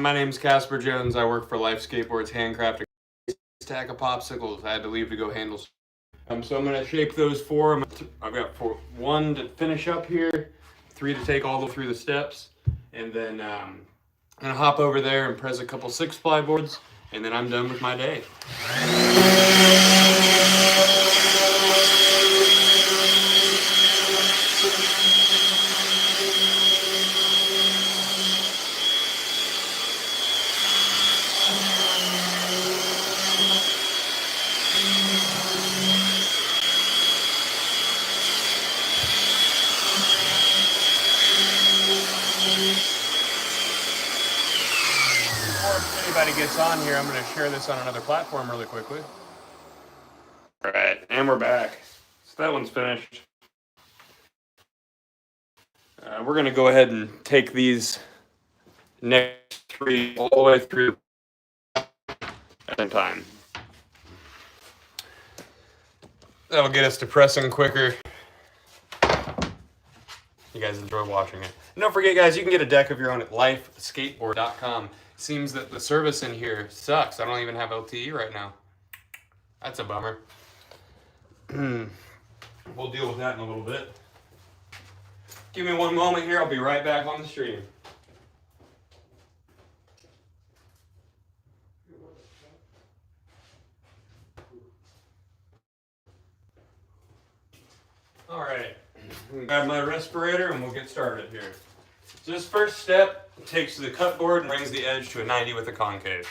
My name's Casper Jones. I work for Life Skateboards, handcrafting a stack of popsicles. I had to leave to go handle. So I'm gonna shape those four. I've got one to finish up here, 3 to take all the through the steps, and then I'm gonna hop over there and press a couple 6-ply boards, and then I'm done with my day. If anybody gets on here, I'm going to share this on another platform really quickly. All right, and we're back. So that one's finished. We're going to go ahead and take these next 3 all the way through at a time. That'll get us to pressing quicker. You guys enjoy watching it. And don't forget, guys, you can get a deck of your own at lifeskateboard.com. Seems that the service in here sucks. I don't even have LTE right now. That's a bummer. We'll deal with that in a little bit. Give me one moment here. I'll be right back on the stream. All right. Grab my respirator and we'll get started here. So this first step takes the cut board and brings the edge to a 90 with a concave.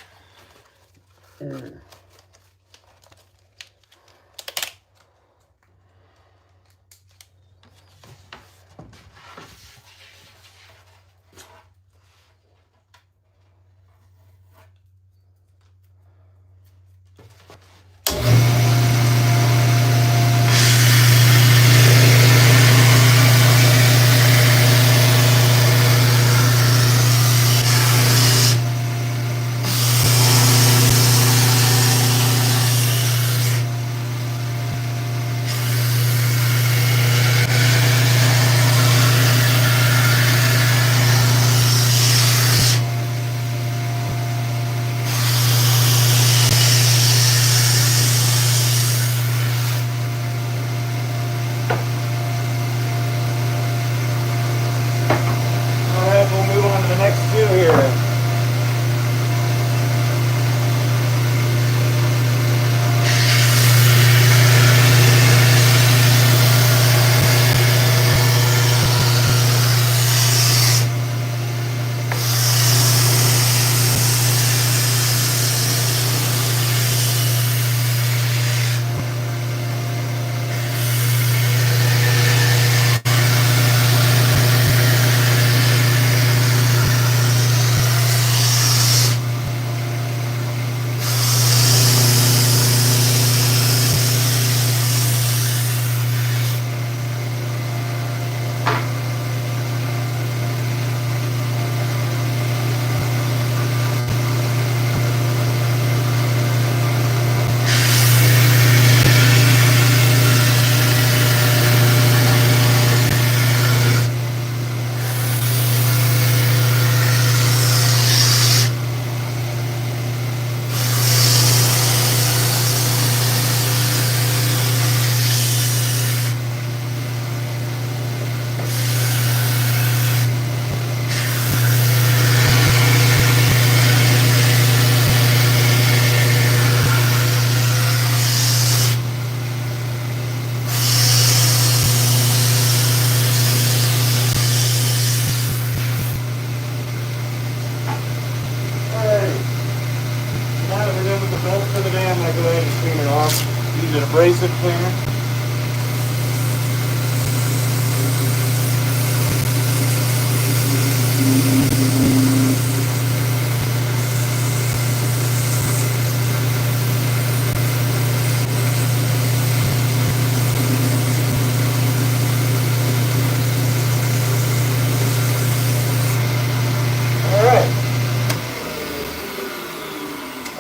Using abrasive cleaner.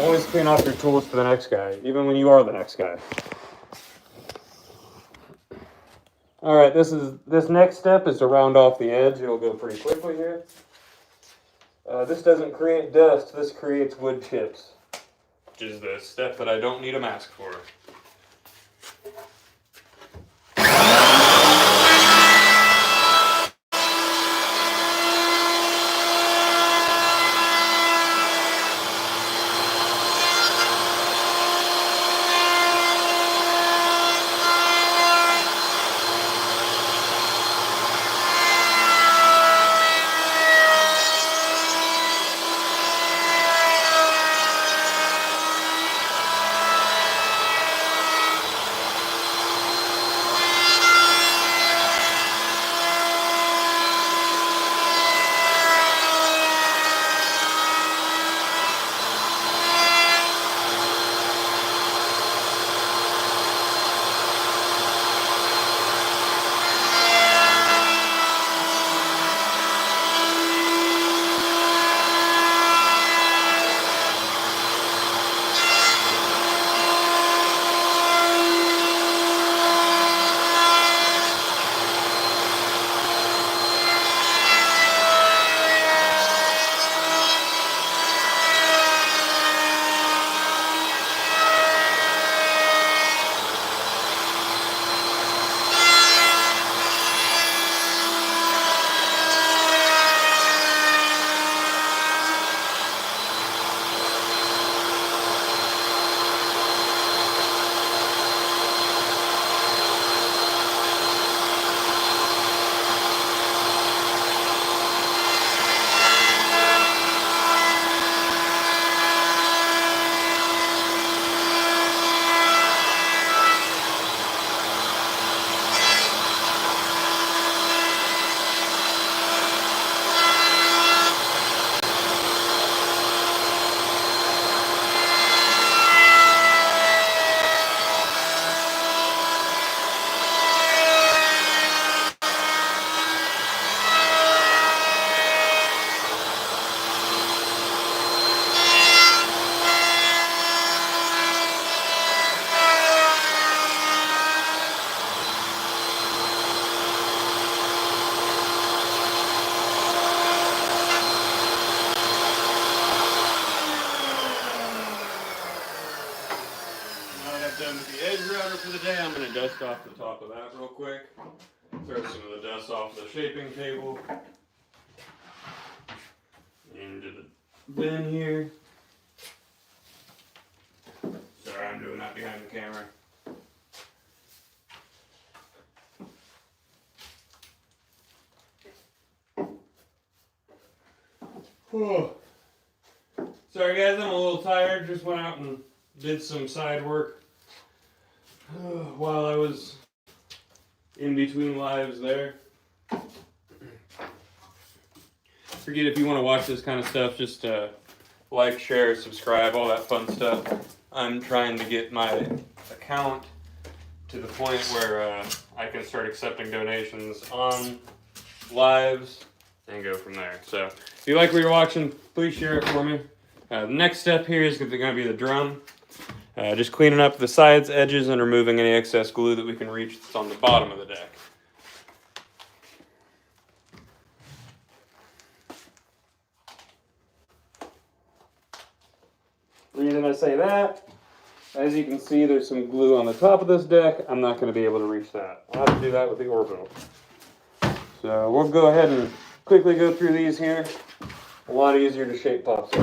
Always clean off your tools for the next guy, even when you are the next guy. All right, this next step is to round off the edge. It'll go pretty quickly here. This doesn't create dust, this creates wood chips, which is the step that I don't need a mask for. For the day, I'm going to dust off the top of that real quick. Throw some of the dust off the shaping table into the bin here. Sorry, I'm doing that behind the camera. Oh. Sorry guys, I'm a little tired. Just went out and did some side work while I was in between lives there. Forget if you want to watch this kind of stuff, just like, share, subscribe, all that fun stuff. I'm trying to get my account to the point where I can start accepting donations on lives and go from there. So if you like what you're watching, please share it for me. The next step here is going to be the drum. Just cleaning up the sides, edges, and removing any excess glue that we can reach that's on the bottom of the deck. Reason I say that, as you can see, there's some glue on the top of this deck. I'm not going to be able to reach that. I'll have to do that with the Orbital. So we'll go ahead and quickly go through these here. A lot easier to shape Popsicle.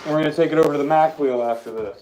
And we're going to take it over to the Mac wheel after this.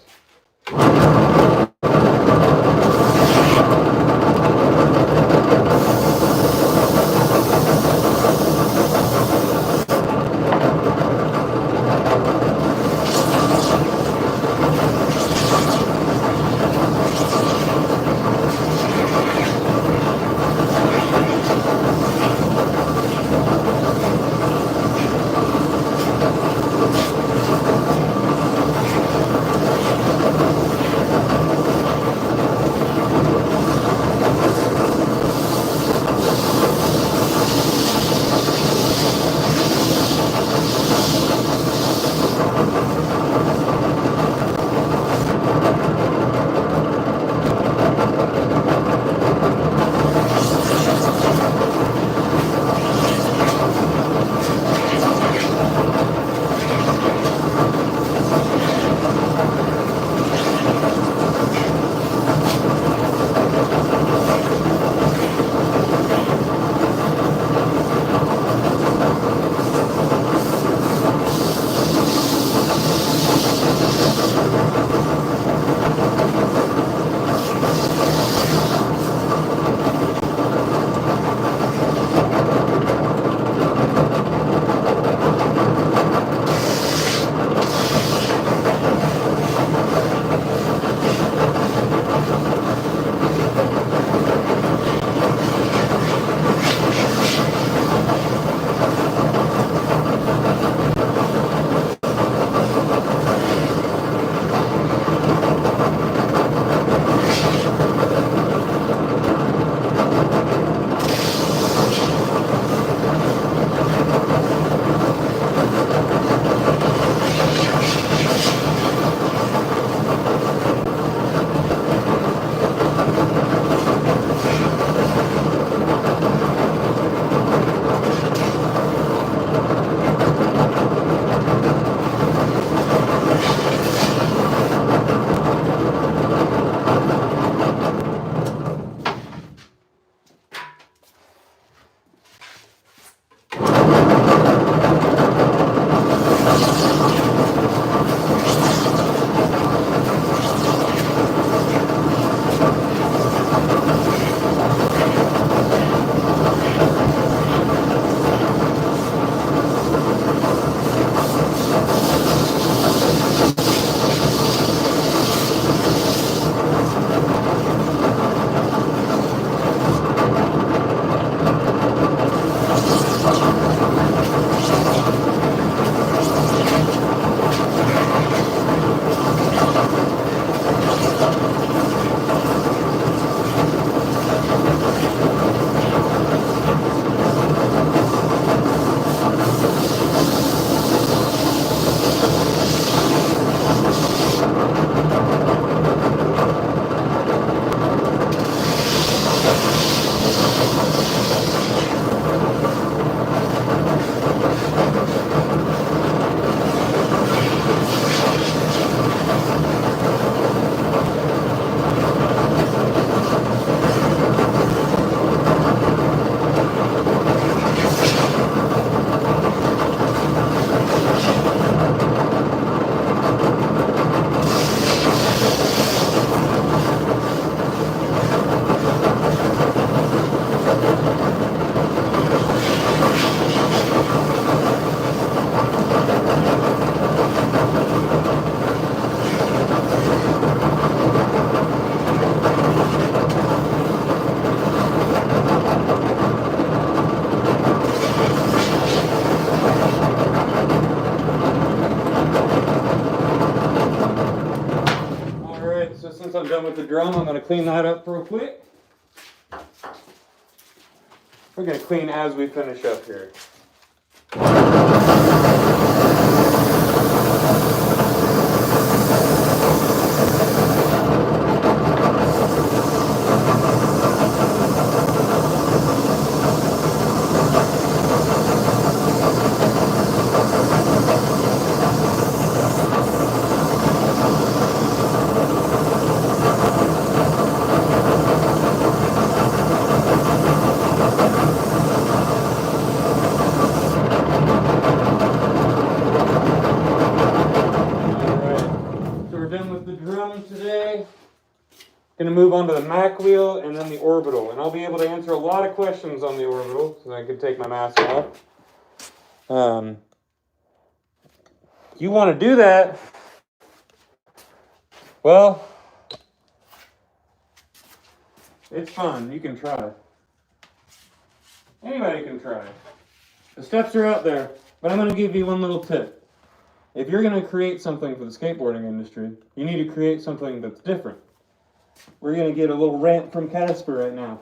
I'm done with the drum, I'm going to clean that up real quick. We're going to clean as we finish up here. Gonna move on to the Mac wheel and then the Orbital, and I'll be able to answer a lot of questions on the Orbital, so I can take my mask off. You want to do that? Well, it's fun. You can try. Anybody can try. The steps are out there, but I'm going to give you one little tip. If you're going to create something for the skateboarding industry, you need to create something that's different. We're going to get a little rant from Casper right now.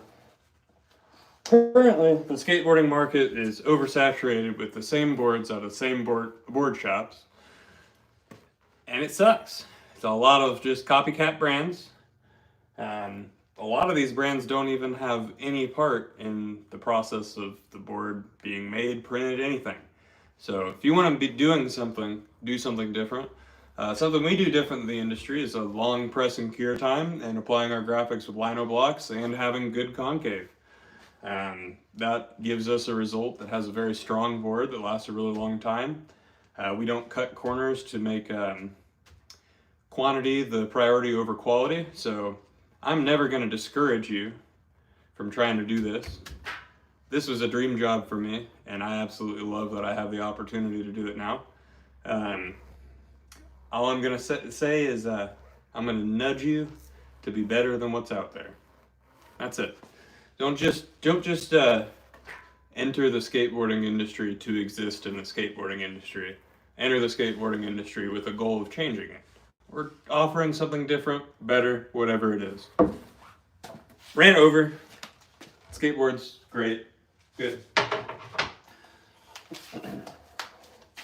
Currently, the skateboarding market is oversaturated with the same boards out of the same board shops, and it sucks. It's a lot of just copycat brands. A lot of these brands don't even have any part in the process of the board being made, printed, anything. So if you want to be doing something, do something different. Something we do different in the industry is a long press and cure time and applying our graphics with Lino blocks and having good concave. That gives us a result that has a very strong board that lasts a really long time. We don't cut corners to make quantity the priority over quality, so I'm never going to discourage you from trying to do this. This was a dream job for me, and I absolutely love that I have the opportunity to do it now. All I'm going to say is I'm going to nudge you to be better than what's out there. That's it. Don't just enter the skateboarding industry to exist in the skateboarding industry. Enter the skateboarding industry with a goal of changing it. We're offering something different, better, whatever it is. Rant over. Skateboards, great, good.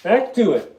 Back to it.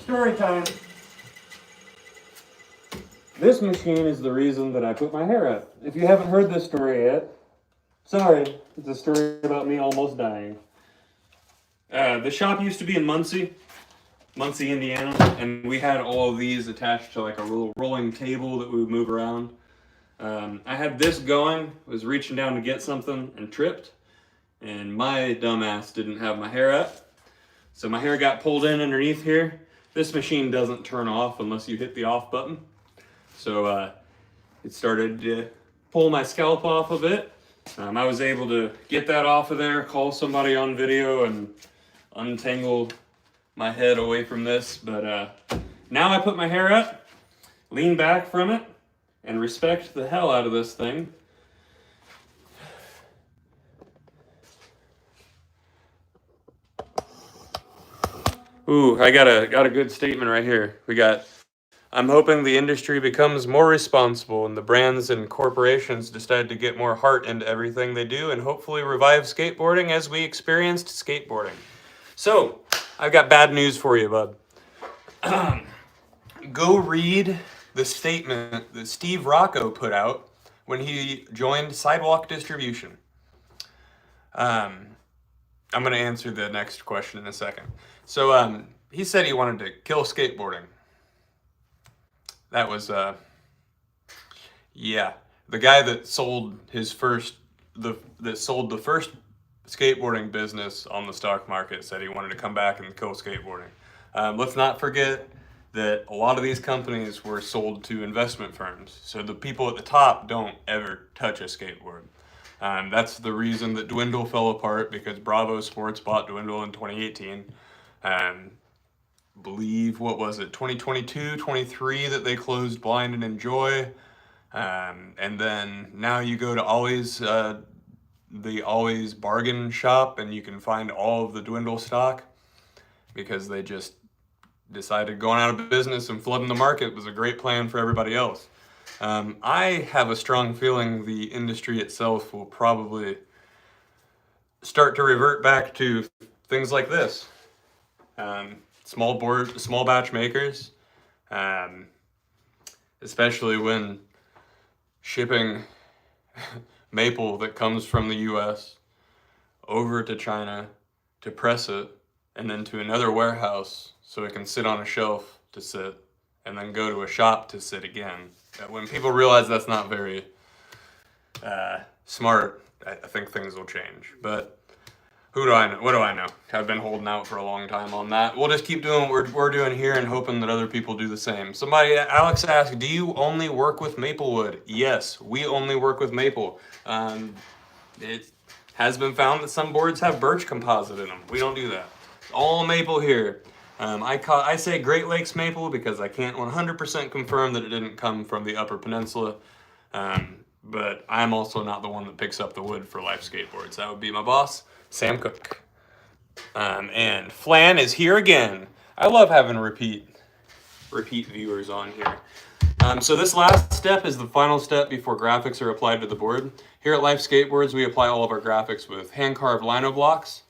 Story time. This machine is the reason that I put my hair up. If you haven't heard this story yet, sorry, it's a story about me almost dying. The shop used to be in Muncie, Indiana, and we had all of these attached to like a little rolling table that we would move around. I had this going, was reaching down to get something and tripped, and my dumbass didn't have my hair up. So my hair got pulled in underneath here. This machine doesn't turn off unless you hit the off button. So it started to pull my scalp off a bit. I was able to get that off of there, call somebody on video, and untangle my head away from this. But now I put my hair up, lean back from it, and respect the hell out of this thing. Ooh, I got a good statement right here. I'm hoping the industry becomes more responsible and the brands and corporations decide to get more heart into everything they do and hopefully revive skateboarding as we experienced skateboarding. So, I've got bad news for you, bud. Go read the statement that Steve Rocco put out when he joined Sidewalk Distribution. I'm going to answer the next question in a second. So he said he wanted to kill skateboarding. That was, yeah, the guy that sold that sold the first skateboarding business on the stock market said he wanted to come back and kill skateboarding. Let's not forget that a lot of these companies were sold to investment firms. So the people at the top don't ever touch a skateboard. That's the reason that Dwindle fell apart, because Bravo Sports bought Dwindle in 2018. Believe, what was it, 2022, 23 that they closed Blind and Enjoy. And then now you go to Ollie's, the Ollie's bargain shop, and you can find all of the Dwindle stock, because they just decided going out of business and flooding the market was a great plan for everybody else. I have a strong feeling the industry itself will probably start to revert back to things like this. Small batch makers, especially when shipping maple that comes from the US over to China to press it, and then to another warehouse so it can sit on a shelf to sit, and then go to a shop to sit again. When people realize that's not very smart, I think things will change. But who do I know? What do I know? I've been holding out for a long time on that. We'll just keep doing what we're doing here and hoping that other people do the same. Alex asked, do you only work with maplewood? Yes, we only work with maple. It has been found that some boards have birch composite in them. We don't do that. All maple here. I say Great Lakes maple because I can't 100% confirm that it didn't come from the Upper Peninsula. But I'm also not the one that picks up the wood for Life Skateboards. That would be my boss, Sam Cook. And Flan is here again. I love having repeat viewers on here. So this last step is the final step before graphics are applied to the board. Here at Life Skateboards, we apply all of our graphics with hand-carved lino blocks.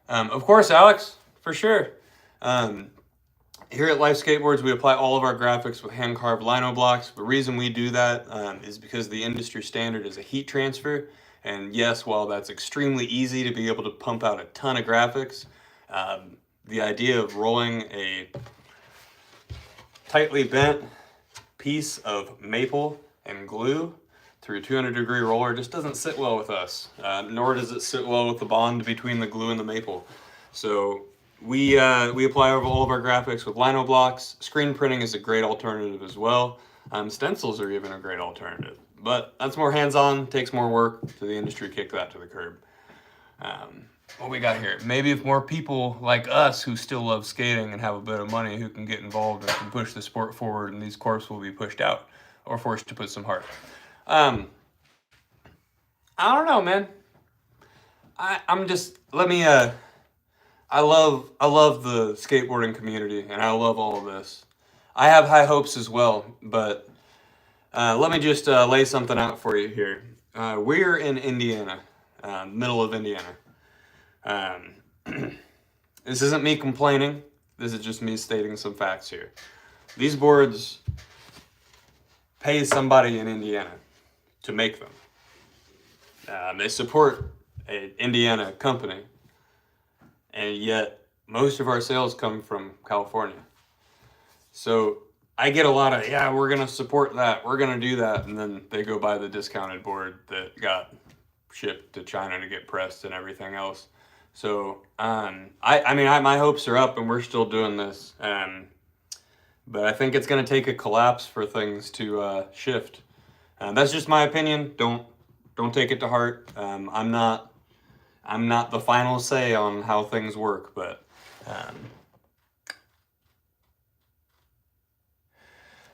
Of course, Alex, for sure. Here at Life Skateboards, we apply all of our graphics with hand-carved lino blocks. The reason we do that is because the industry standard is a heat transfer. And yes, while that's extremely easy to be able to pump out a ton of graphics, the idea of rolling a tightly bent piece of maple and glue through a 200-degree roller just doesn't sit well with us, nor does it sit well with the bond between the glue and the maple. So we apply all of our graphics with lino blocks. Screen printing is a great alternative as well. Stencils are even a great alternative. But that's more hands-on, takes more work to the industry, kick that to the curb. What we got here? Maybe if more people like us who still love skating and have a bit of money who can get involved and can push the sport forward, and these corps will be pushed out or forced to put some heart. I don't know, man. I love the skateboarding community, and I love all of this. I have high hopes as well, but let me just lay something out for you here. We're in Indiana, middle of Indiana. This isn't me complaining. This is just me stating some facts here. These boards pay somebody in Indiana to make them. They support an Indiana company, and yet most of our sales come from California. So I get a lot of, yeah, we're going to support that, we're going to do that, and then they go buy the discounted board that got shipped to China to get pressed and everything else. So, my hopes are up, and we're still doing this, but I think it's going to take a collapse for things to shift. That's just my opinion. Don't take it to heart. I'm not the final say on how things work, but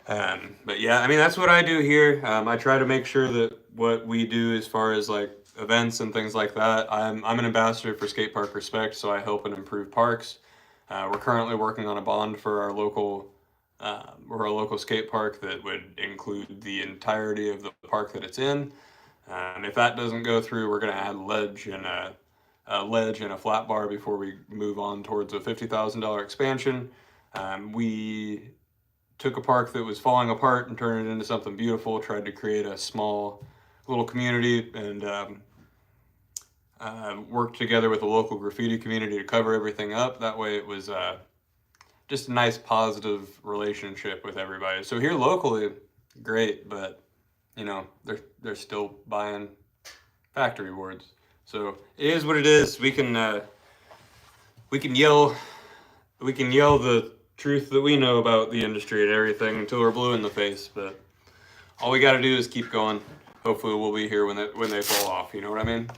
yeah, that's what I do here. I try to make sure that what we do as far as like events and things like that, I'm an ambassador for Skate Park Respect, so I help and improve parks. We're currently working on a bond for our local skate park that would include the entirety of the park that it's in. If that doesn't go through, we're going to add ledge and a flat bar before we move on towards a $50,000 expansion. We took a park that was falling apart and turned it into something beautiful, tried to create a small little community, and worked together with the local graffiti community to cover everything up. That way it was just a nice positive relationship with everybody. So here locally, great, but you know, they're still buying factory boards. So it is what it is. We can yell the truth that we know about the industry and everything until we're blue in the face, but all we got to do is keep going. Hopefully we'll be here when they fall off, you know what I mean?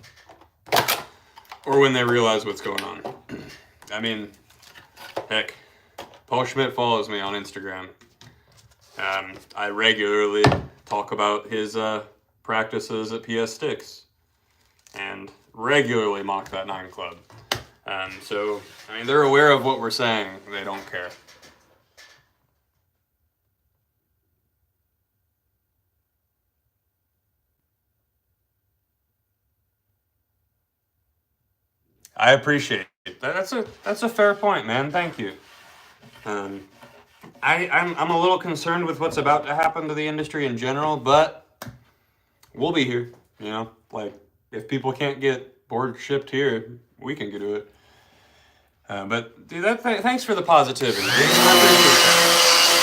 Or when they realize what's going on. I mean, heck, Paul Schmidt follows me on Instagram. I regularly talk about his practices at PS Sticks and regularly mock that 9 Club. So, I mean, they're aware of what we're saying. They don't care. I appreciate it. That's a fair point, man. Thank you. I'm a little concerned with what's about to happen to the industry in general, but we'll be here. You know, like if people can't get boards shipped here, we can do it. But dude, thanks for the positivity. I appreciate that.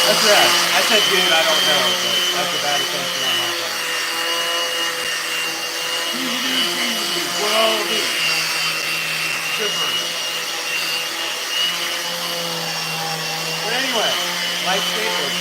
That's rad. I said, dude, I don't know, but that's a bad assumption on my part. What all of these? But anyway, life skateboards,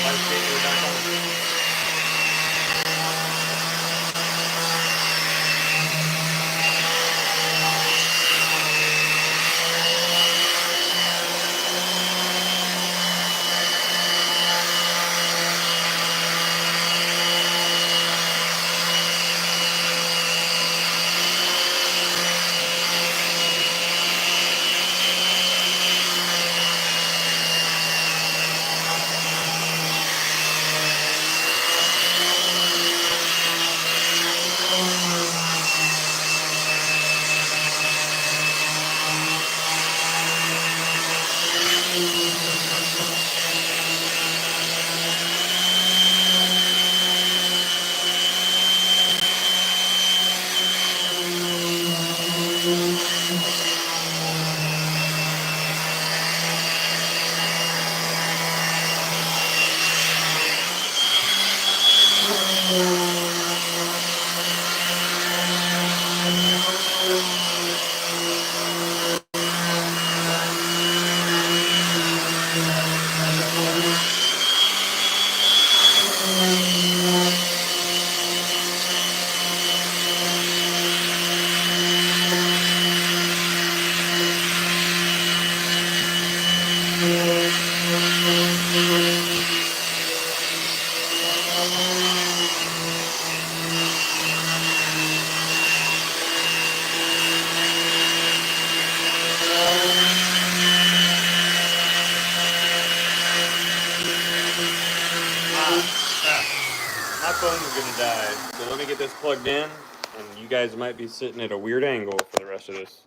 My phone's gonna die, so let me get this plugged in, and you guys might be sitting at a weird angle for the rest of this.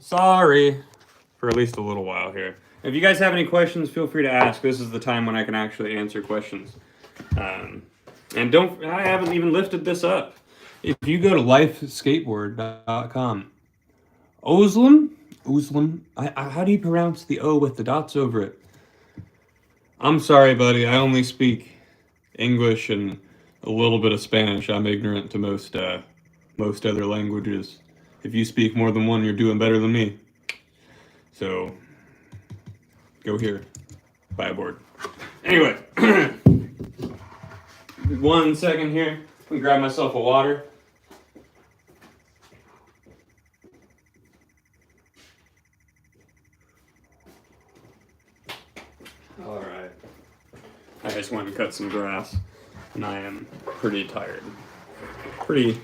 Sorry, for at least a little while here. If you guys have any questions, feel free to ask. This is the time when I can actually answer questions. And I haven't even lifted this up. If you go to lifeskateboard.com, Oslam, how do you pronounce the O with the dots over it? I'm sorry, buddy. I only speak English and a little bit of Spanish. I'm ignorant to most other languages. If you speak more than one, you're doing better than me. So, go here. Buy a board. Anyway, 1 second here. Let me grab myself a water. All right. I just went and cut some grass, and I am pretty tired. Pretty.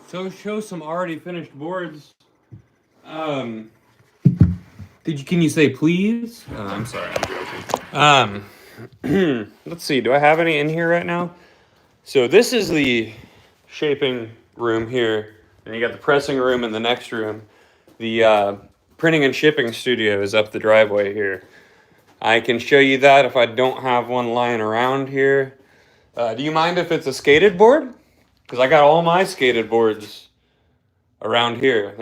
So show some already finished boards. Can you say please? I'm sorry, I'm joking. Let's see, do I have any in here right now? So this is the shaping room here, and you got the pressing room in the next room. The printing and shipping studio is up the driveway here. I can show you that if I don't have one lying around here. Do you mind if it's a skated board? Because I got all my skated boards around here.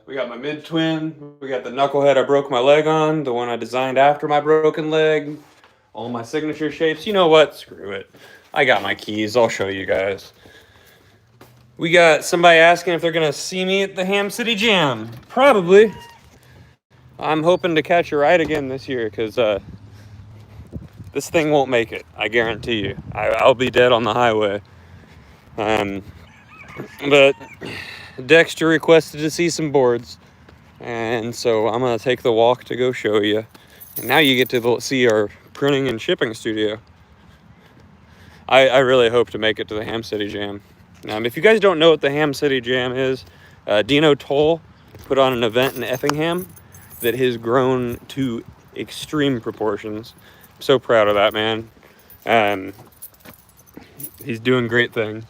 We got my mid-twin, we got the knucklehead I broke my leg on, the one I designed after my broken leg, all my signature shapes. You know what? Screw it. I got my keys. I'll show you guys. We got somebody asking if they're going to see me at the Ham City Jam. Probably. I'm hoping to catch a ride again this year because this thing won't make it. I guarantee you. I'll be dead on the highway. But Dexter requested to see some boards, and so I'm going to take the walk to go show you. And now you get to see our printing and shipping studio. I really hope to make it to the Ham City Jam. If you guys don't know what the Ham City Jam is, Dino Toll put on an event in Effingham that has grown to extreme proportions. I'm so proud of that man. He's doing great things.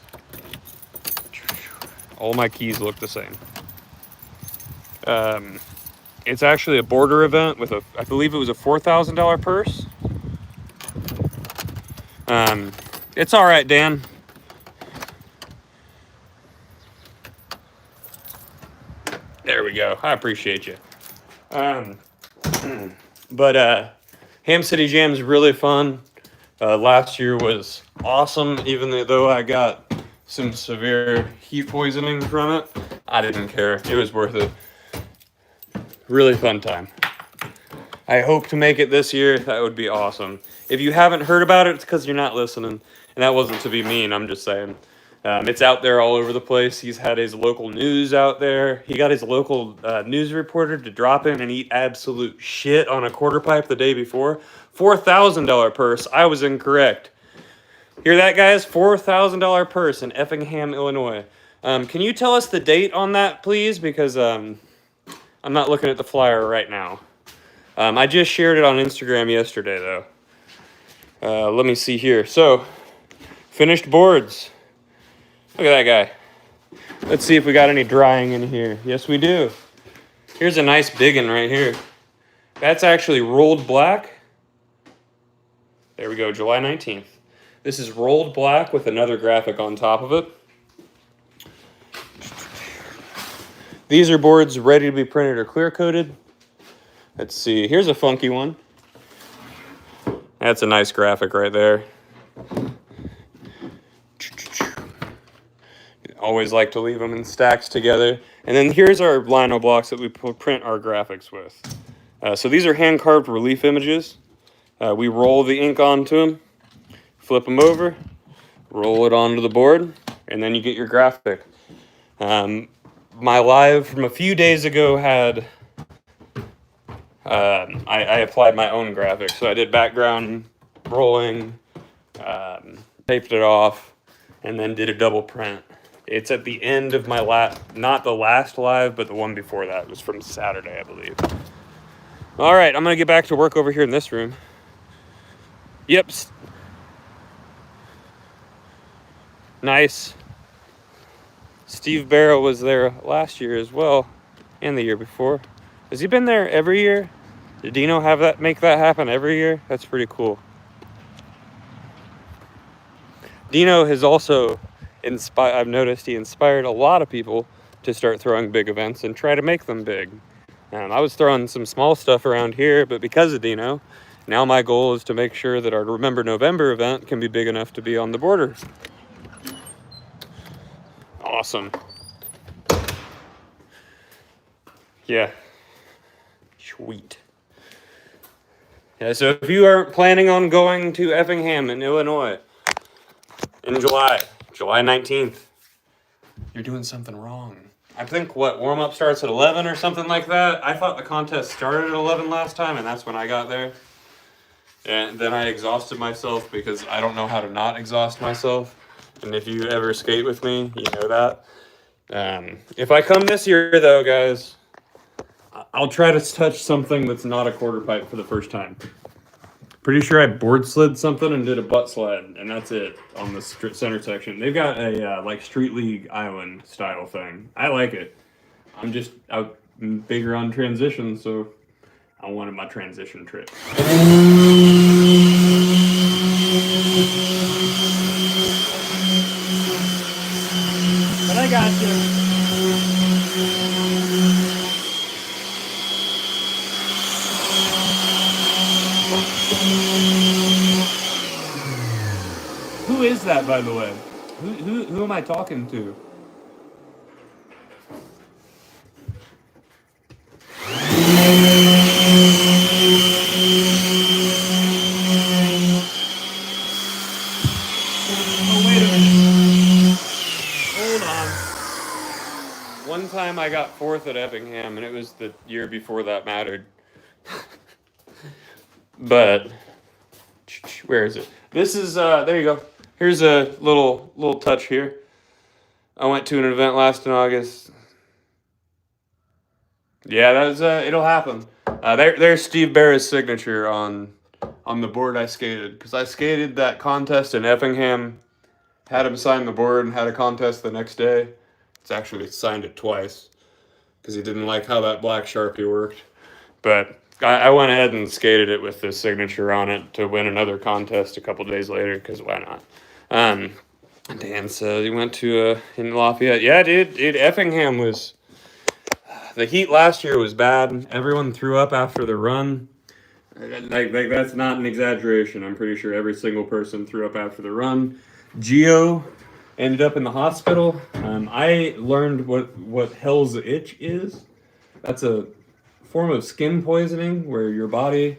All my keys look the same. It's actually a border event with I believe it was a $4,000 purse. It's all right, Dan. There we go. I appreciate you. But Ham City Jam is really fun. Last year was awesome, even though I got some severe heat poisoning from it. I didn't care. It was worth it. Really fun time. I hope to make it this year. That would be awesome. If you haven't heard about it, it's because you're not listening. And that wasn't to be mean, I'm just saying. It's out there all over the place. He's had his local news out there. He got his local news reporter to drop in and eat absolute shit on a quarter pipe the day before. $4,000 purse. I was incorrect. Hear that, guys? $4,000 purse in Effingham, Illinois. Can you tell us the date on that, please? Because I'm not looking at the flyer right now. I just shared it on Instagram yesterday, though. Let me see here. So, finished boards. Look at that guy. Let's see if we got any drying in here. Yes, we do. Here's a nice big one right here. That's actually rolled black. There we go, July 19th. This is rolled black with another graphic on top of it. These are boards ready to be printed or clear coated. Let's see, here's a funky one. That's a nice graphic right there. Always like to leave them in stacks together. And then here's our lino blocks that we print our graphics with. So these are hand-carved relief images. We roll the ink onto them, flip them over, roll it onto the board, and then you get your graphic. My live from a few days ago had, I applied my own graphics. So I did background rolling, taped it off, and then did a double print. It's at the end of my not the last live, but the one before that. It was from Saturday, I believe. All right, I'm going to get back to work over here in this room. Yep. Nice. Steve Barrow was there last year as well, and the year before. Has he been there every year? Did Dino make that happen every year? That's pretty cool. Dino has also I've noticed he inspired a lot of people to start throwing big events and try to make them big. I was throwing some small stuff around here, but because of Dino, now my goal is to make sure that our Remember November event can be big enough to be on the border. Awesome. Yeah. Sweet. Yeah, so if you are planning on going to Effingham in Illinois in July 19th, you're doing something wrong. I think, warm-up starts at 11 or something like that? I thought the contest started at 11 last time, and that's when I got there. And then I exhausted myself because I don't know how to not exhaust myself. And if you ever skate with me, you know that. If I come this year, though, guys, I'll try to touch something that's not a quarter pipe for the first time. Pretty sure I board slid something and did a butt sled, and that's it on the center section. They've got a like Street League Island style thing. I like it. I'm bigger on transition, so I wanted my transition trick. But I got you. Who is that, by the way? Who am I talking to? Oh, wait a minute. Hold on. One time I got 4th at Effingham, and it was the year before that mattered. But where is it? This is there you go. Here's a little touch here. I went to an event last in August. Yeah, that was it'll happen. There's Steve Barra's signature on the board I skated, because I skated that contest in Effingham, had him sign the board, and had a contest the next day. It's actually signed it twice because he didn't like how that black Sharpie worked. But I went ahead and skated it with the signature on it to win another contest a couple days later, because why not? Dan said he went to in Lafayette. Yeah, dude, Effingham was... The heat last year was bad. Everyone threw up after the run. Like that's not an exaggeration. I'm pretty sure every single person threw up after the run. Gio ended up in the hospital. I learned what hell's itch is. That's a form of skin poisoning where your body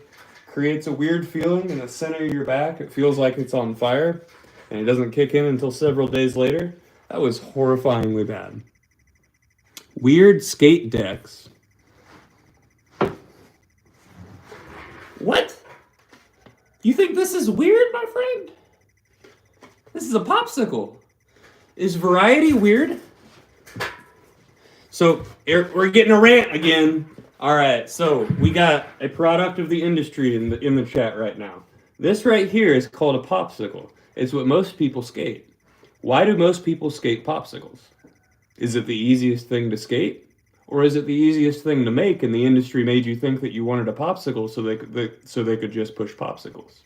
creates a weird feeling in the center of your back. It feels like it's on fire, and it doesn't kick in until several days later. That was horrifyingly bad. Weird skate decks. What? You think this is weird, my friend? This is a popsicle. Is variety weird? So, we're getting a rant again. All right, so we got a product of the industry in the chat right now. This right here is called a popsicle. It's what most people skate. Why do most people skate popsicles? Is it the easiest thing to skate? Or is it the easiest thing to make, and the industry made you think that you wanted a popsicle so they could just push popsicles?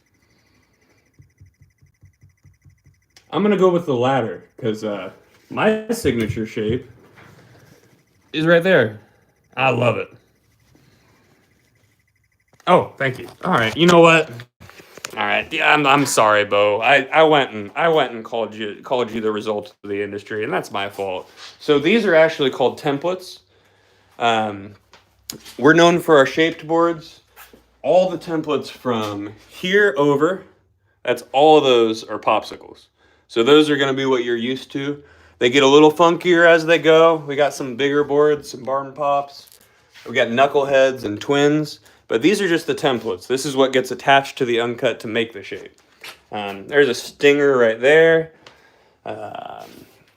I'm going to go with the latter, because my signature shape is right there. I love it. Oh, thank you. All right, you know what? All right, yeah, I'm sorry, Bo. I went and called you the result of the industry, and that's my fault. So these are actually called templates. We're known for our shaped boards. All the templates from here over, that's all of those are popsicles. So those are going to be what you're used to. They get a little funkier as they go. We got some bigger boards, some barn pops. We got knuckleheads and twins. But these are just the templates. This is what gets attached to the uncut to make the shape. There's a stinger right there.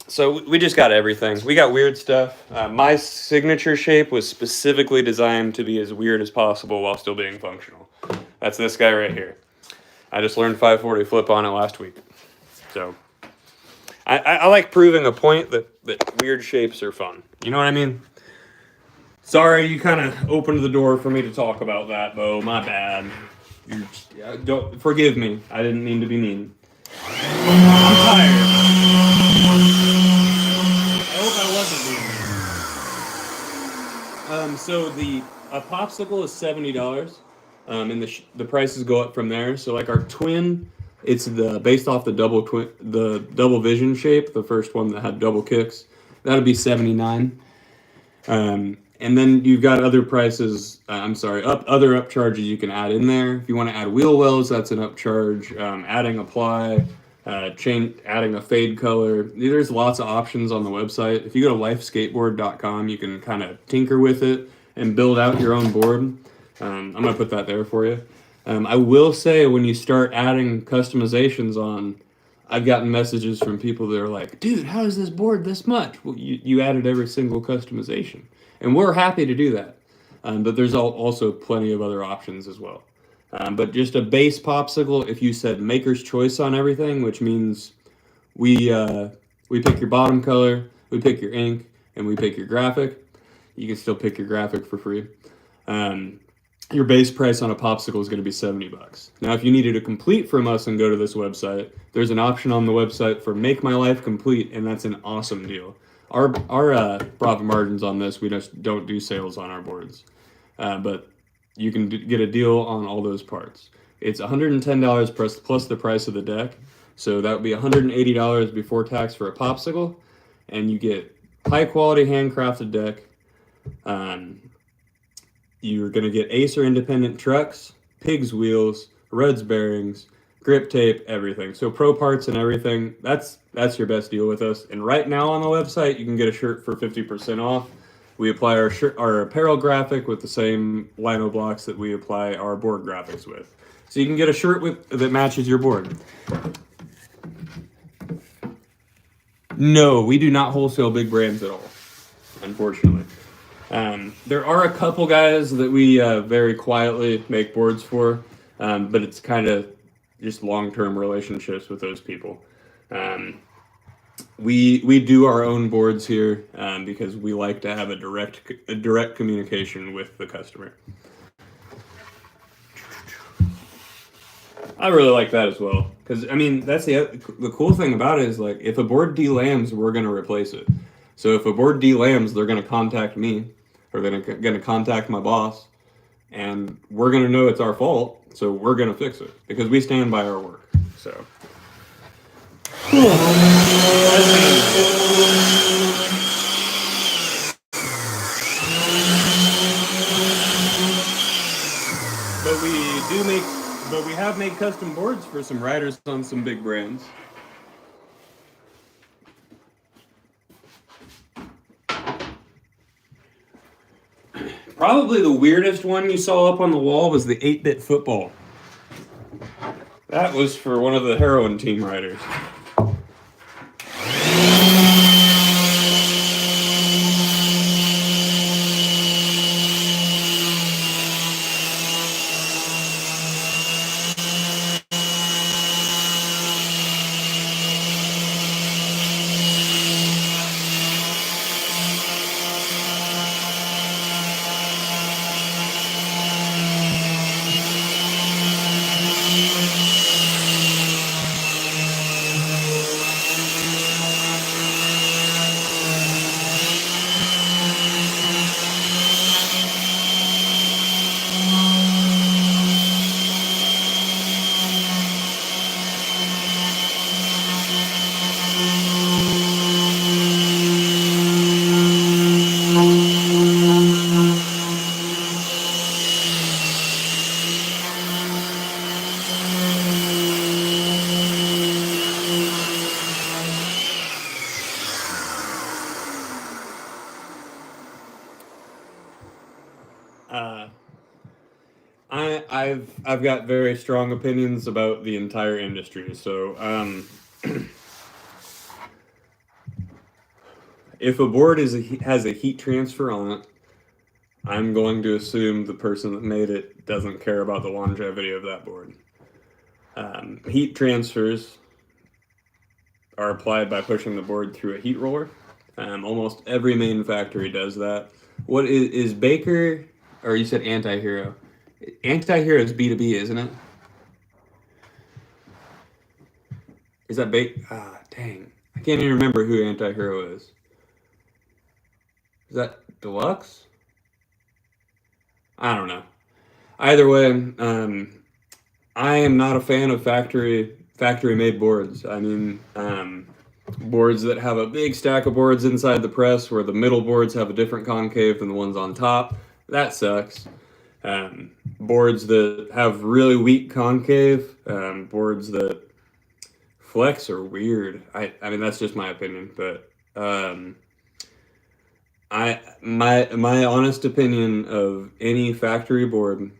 So we just got everything. We got weird stuff. My signature shape was specifically designed to be as weird as possible while still being functional. That's this guy right here. I just learned 540 flip on it last week. So I like proving a point that weird shapes are fun. You know what I mean? Sorry, you kind of opened the door for me to talk about that, Bo. My bad. Don't forgive me. I didn't mean to be mean. I'm tired. I hope I wasn't being mean. So A popsicle is $70, and the prices go up from there. So like our twin, it's the based off the double vision shape, the first one that had double kicks. That'll be 79. And then you've got other prices. Other upcharges you can add in there. If you want to add wheel wells, that's an upcharge. Adding apply, adding a fade color. There's lots of options on the website. If you go to lifeskateboard.com, you can kind of tinker with it and build out your own board. I'm gonna put that there for you. I will say when you start adding customizations on, I've gotten messages from people that are like, dude, how is this board this much? Well, you added every single customization. And we're happy to do that. But there's also plenty of other options as well. But just a base popsicle, if you said maker's choice on everything, which means we pick your bottom color, we pick your ink, and we pick your graphic. You can still pick your graphic for free. Your base price on a popsicle is going to be $70. Now, if you needed a complete from us and go to this website, there's an option on the website for Make My Life Complete, and that's an awesome deal. Our profit margins on this, we just don't do sales on our boards, but you can get a deal on all those parts. It's $110 plus the price of the deck, so that would be $180 before tax for a popsicle, and you get high quality handcrafted deck. You're going to get Acer independent trucks, Pigs wheels, Rudd's bearings, grip tape, everything. So pro parts and everything. That's your best deal with us. And right now on the website, you can get a shirt for 50% off. We apply our apparel graphic with the same lino blocks that we apply our board graphics with. So you can get a shirt that matches your board. No, we do not wholesale big brands at all, unfortunately. There are a couple guys that we very quietly make boards for, but it's kind of just long-term relationships with those people. We do our own boards here because we like to have a direct communication with the customer. I really like that as well because I mean that's the cool thing about it is like if a board delams, we're gonna replace it. So if a board delams, they're gonna contact me or they're gonna contact my boss, and we're gonna know it's our fault. So we're gonna fix it because we stand by our work. So. But we have made custom boards for some riders on some big brands. Probably the weirdest one you saw up on the wall was the 8-bit football. That was for one of the heroin team riders. I've got very strong opinions about the entire industry. So if a board has a heat transfer on it, I'm going to assume the person that made it doesn't care about the longevity of that board. Heat transfers are applied by pushing the board through a heat roller. Almost every main factory does that. What is Baker, or you said Anti-Hero? Anti-Hero is B2B, isn't it? Is that dang. I can't even remember who Anti-Hero is. Is that Deluxe? I don't know. Either way, I am not a fan of factory made boards. I mean, boards that have a big stack of boards inside the press where the middle boards have a different concave than the ones on top. That sucks. Boards that have really weak concave, boards that flex are weird. I mean that's just my opinion, but my honest opinion of any factory board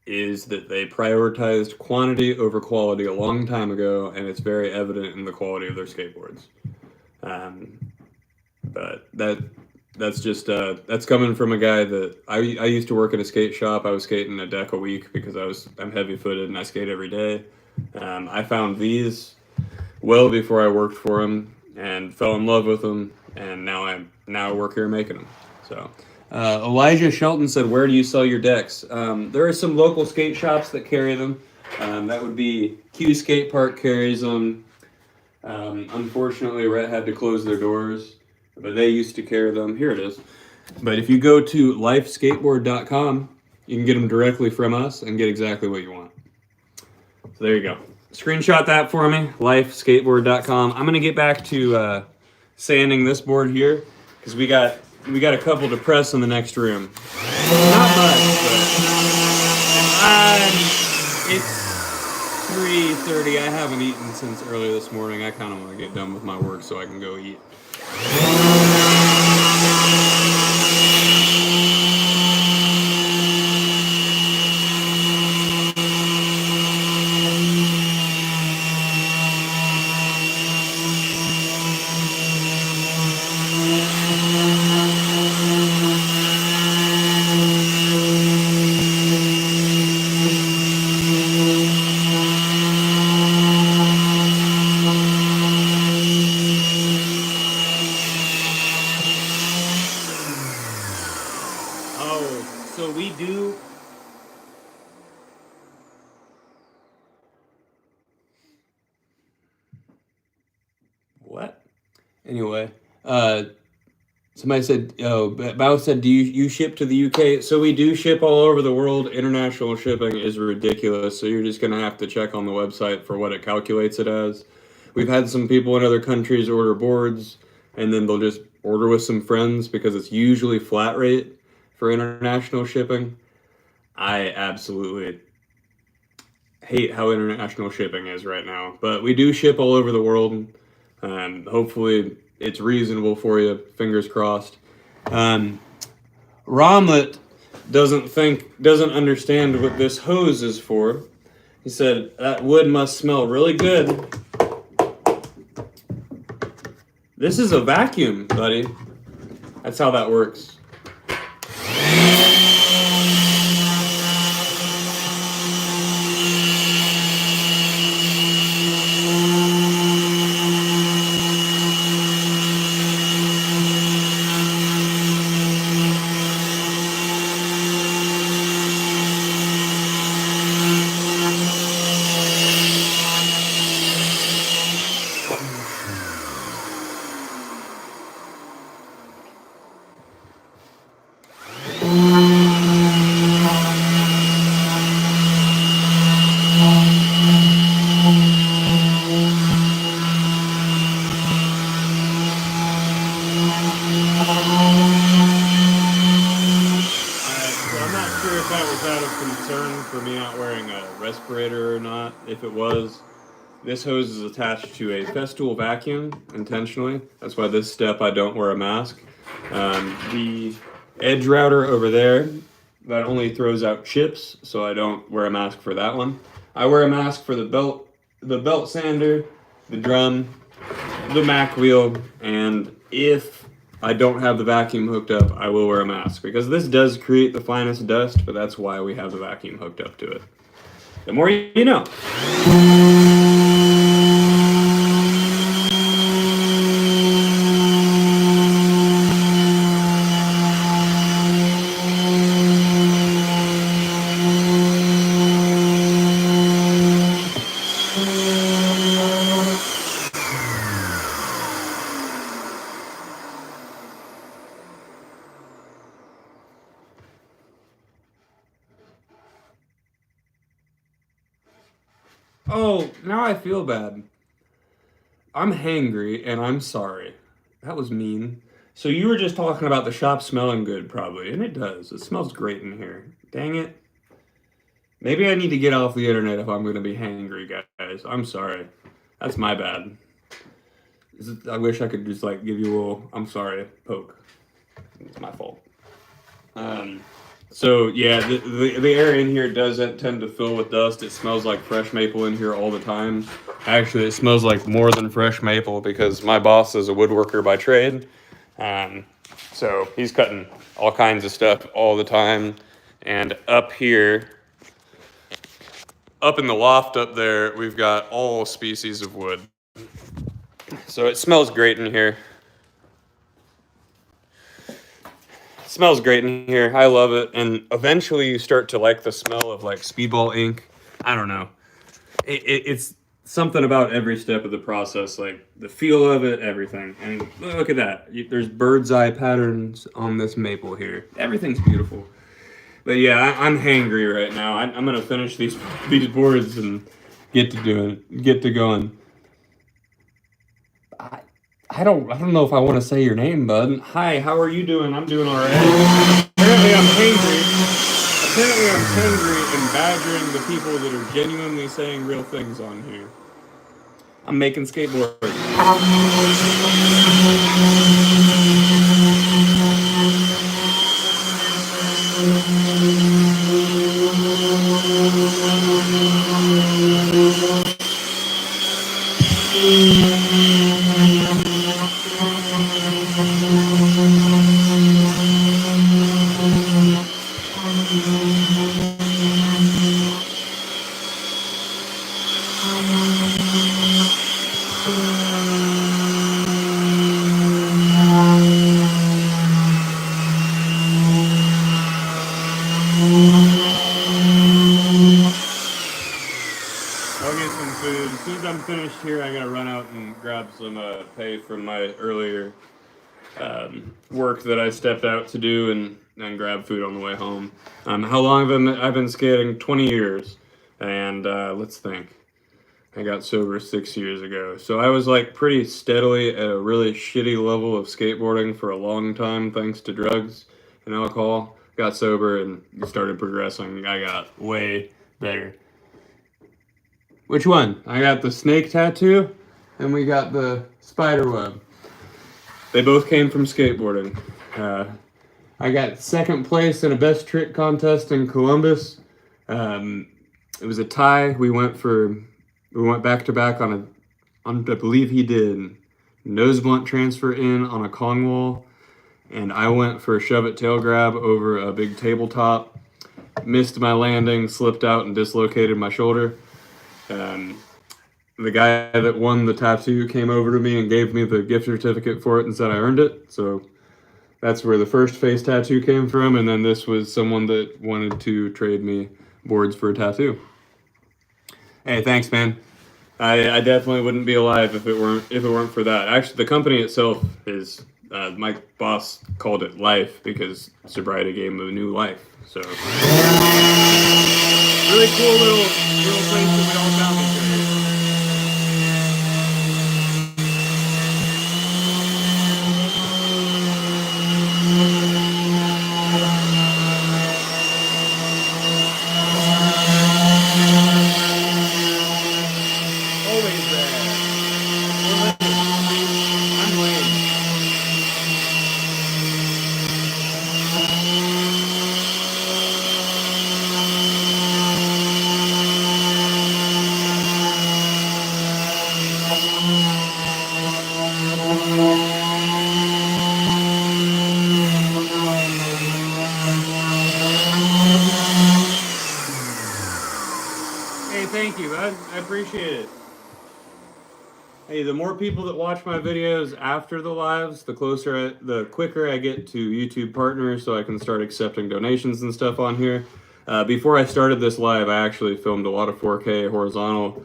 is that they prioritized quantity over quality a long time ago, and it's very evident in the quality of their skateboards. Um, but that's just that's coming from a guy that I used to work at a skate shop. I was skating a deck a week because I'm heavy footed and I skate every day. I found these well before I worked for him and fell in love with them, and now I work here making them. So. Elijah Shelton said, "Where do you sell your decks?" There are some local skate shops that carry them. That would be Q Skate Park carries them. Unfortunately, Rhett had to close their doors, but they used to carry them. Here it is. But if you go to lifeskateboard.com, you can get them directly from us and get exactly what you want. So there you go. Screenshot that for me, lifeskateboard.com. I'm going to get back to sanding this board here because we got a couple to press in the next room. Not much, but it's 3:30. I haven't eaten since early this morning. I kind of want to get done with my work so I can go eat. So we do. What? Anyway, somebody said, "Oh, Bao said, do you ship to the UK?" So we do ship all over the world. International shipping is ridiculous. So you're just gonna have to check on the website for what it calculates it as. We've had some people in other countries order boards, and then they'll just order with some friends because it's usually flat rate for international shipping. I absolutely hate how international shipping is right now, but we do ship all over the world, and hopefully it's reasonable for you. Fingers crossed. Romlet doesn't understand what this hose is for. He said that wood must smell really good. This is a vacuum, buddy. That's how that works. For me not wearing a respirator or not. If it was, this hose is attached to a Festool vacuum intentionally. That's why this step I don't wear a mask. The edge router over there, that only throws out chips, so I don't wear a mask for that one. I wear a mask for the belt sander, the drum, the Mac wheel, and if I don't have the vacuum hooked up, I will wear a mask because this does create the finest dust, but that's why we have the vacuum hooked up to it. The more you know. Oh, now I feel bad. I'm hangry and I'm sorry. That was mean. So you were just talking about the shop smelling good, probably, and it does. It smells great in here. Dang it. Maybe I need to get off the internet if I'm going to be hangry, guys. I'm sorry. That's my bad. I wish I could just like give you a little I'm sorry poke. It's my fault. Um, so yeah, the air in here doesn't tend to fill with dust. It smells like fresh maple in here all the time. Actually, it smells like more than fresh maple because my boss is a woodworker by trade. Um, so he's cutting all kinds of stuff all the time. And up here, up in the loft up there, we've got all species of wood. So it smells great in here. Smells great in here. I love it. And eventually you start to like the smell of like speedball ink. I don't know. It's something about every step of the process, like the feel of it, everything. And look at that. There's bird's eye patterns on this maple here. Everything's beautiful. But yeah, I'm hangry right now. I'm gonna finish these boards and get to going. I don't know if I want to say your name, bud. Hi, how are you doing? I'm doing all right. Apparently I'm hangry and badgering the people that are genuinely saying real things on here. I'm making skateboards. I'll get some food. As soon as I'm finished here, I gotta run out and grab some pay from my earlier work that I stepped out to do and grab food on the way home. How long have I've been skating? 20 years. And let's think. I got sober 6 years ago. So I was like pretty steadily at a really shitty level of skateboarding for a long time thanks to drugs and alcohol. Got sober and started progressing. I got way better. Which one? I got the snake tattoo and we got the spider web. They both came from skateboarding. I got second place in a best trick contest in Columbus. It was a tie. We went back to back on I believe he did nose blunt transfer in on a Kong wall, and I went for a shove it tail grab over a big tabletop. Missed my landing, slipped out, and dislocated my shoulder. The guy that won the tattoo came over to me and gave me the gift certificate for it and said I earned it. So that's where the first face tattoo came from, and then this was someone that wanted to trade me boards for a tattoo. Hey, thanks, man. I definitely wouldn't be alive if it weren't for that. Actually, the company itself is my boss called it life because sobriety gave him a new life. So really cool little place that we all found each other. Always there. I'm lame. Hey, thank you. I appreciate it. Hey, the more people that watch my videos after the lives, the quicker I get to YouTube partners so I can start accepting donations and stuff on here. Before I started this live, I actually filmed a lot of 4K horizontal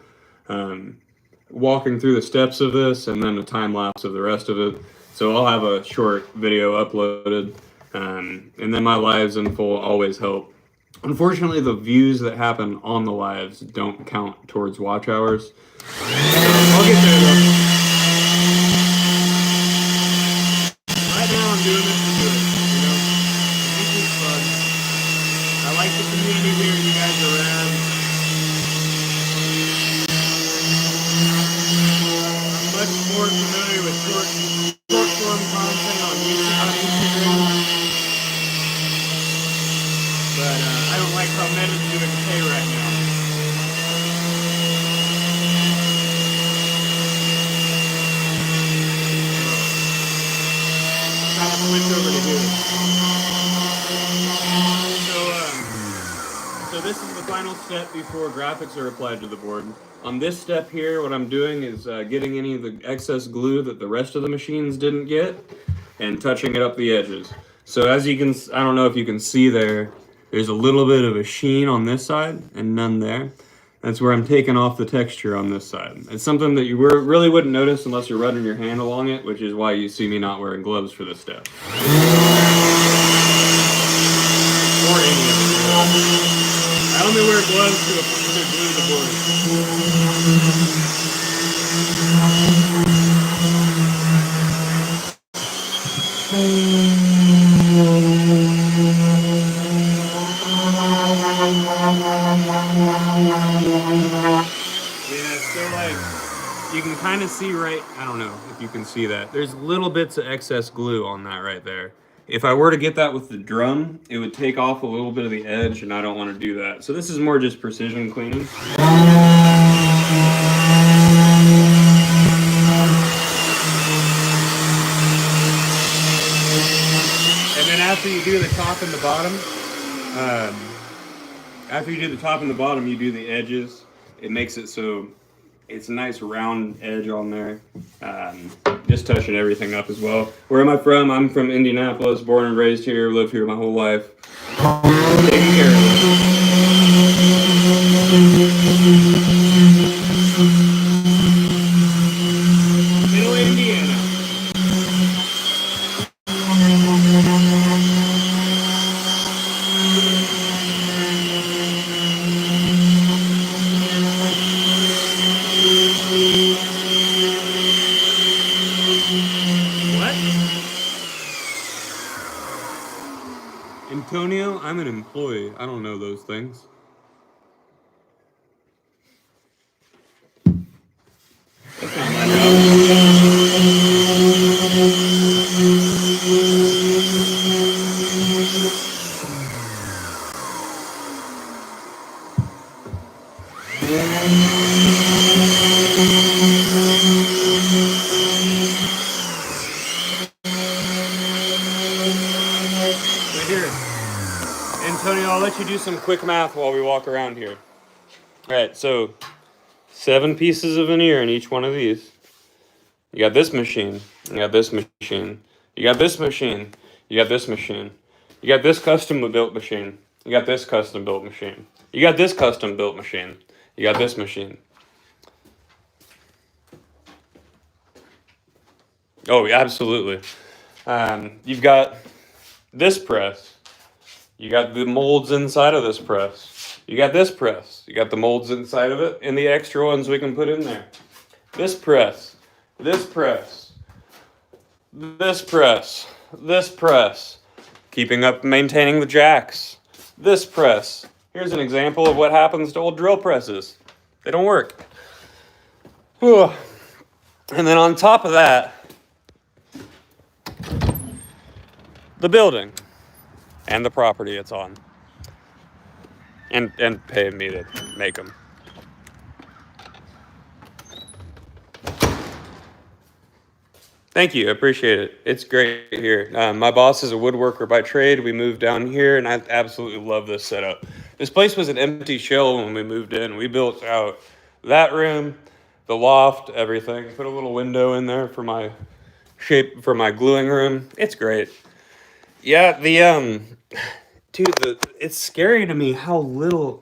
walking through the steps of this and then a time lapse of the rest of it. So I'll have a short video uploaded. And then my lives in full always help Unfortunately, the views that happen on the lives don't count towards watch hours. So I'll get there though. Right now I'm doing this to do it, you know? I think it's fun. I like the community here, you guys are rad. I'm much more familiar with short form content on Instagram. But I don't like how Meta's doing pay right now. Trying to switch over to here. So this is the final step before graphics are applied to the board. On this step here, what I'm doing is getting any of the excess glue that the rest of the machines didn't get and touching it up the edges. So as you can, I don't know if you can see there's a little bit of a sheen on this side and none there. That's where I'm taking off the texture on this side. It's something that you really wouldn't notice unless you're running your hand along it, which is why you see me not wearing gloves for this step. Or any of it. I only wear gloves to glue the board. Yeah, so like, you can kind of see right, I don't know if you can see that. There's little bits of excess glue on that right there. If I were to get that with the drum, it would take off a little bit of the edge, and I don't want to do that. So this is more just precision cleaning. And then after you do the top and the bottom, you do the edges. It makes it so it's a nice round edge on there. Just touching everything up as well. Where am I from? I'm from Indianapolis, born and raised here, lived here my whole life. Taking care of it. Middle Indiana. Antonio, I'm an employee. I don't know those things. That's not my job. Right here. Antonio, I'll let you do some quick math while we walk around here. All right, so 7 pieces of veneer in each one of these. You got this machine. You got this machine. You got this machine. You got this machine. You got this custom built machine. You got this custom built machine. You got this custom built machine. You got this machine. Oh, yeah, absolutely. You've got this press. You got the molds inside of this press. You got this press. You got the molds inside of it and the extra ones we can put in there. This press. This press. This press. This press. Keeping up, maintaining the jacks. This press. Here's an example of what happens to old drill presses. They don't work. Whew. And then on top of that, the building and the property it's on. And pay me to make them. Thank you, I appreciate it. It's great here. My boss is a woodworker by trade. We moved down here, and I absolutely love this setup. This place was an empty shell when we moved in. We built out that room, the loft, everything. Put a little window in there for my gluing room. It's great. Yeah, it's scary to me how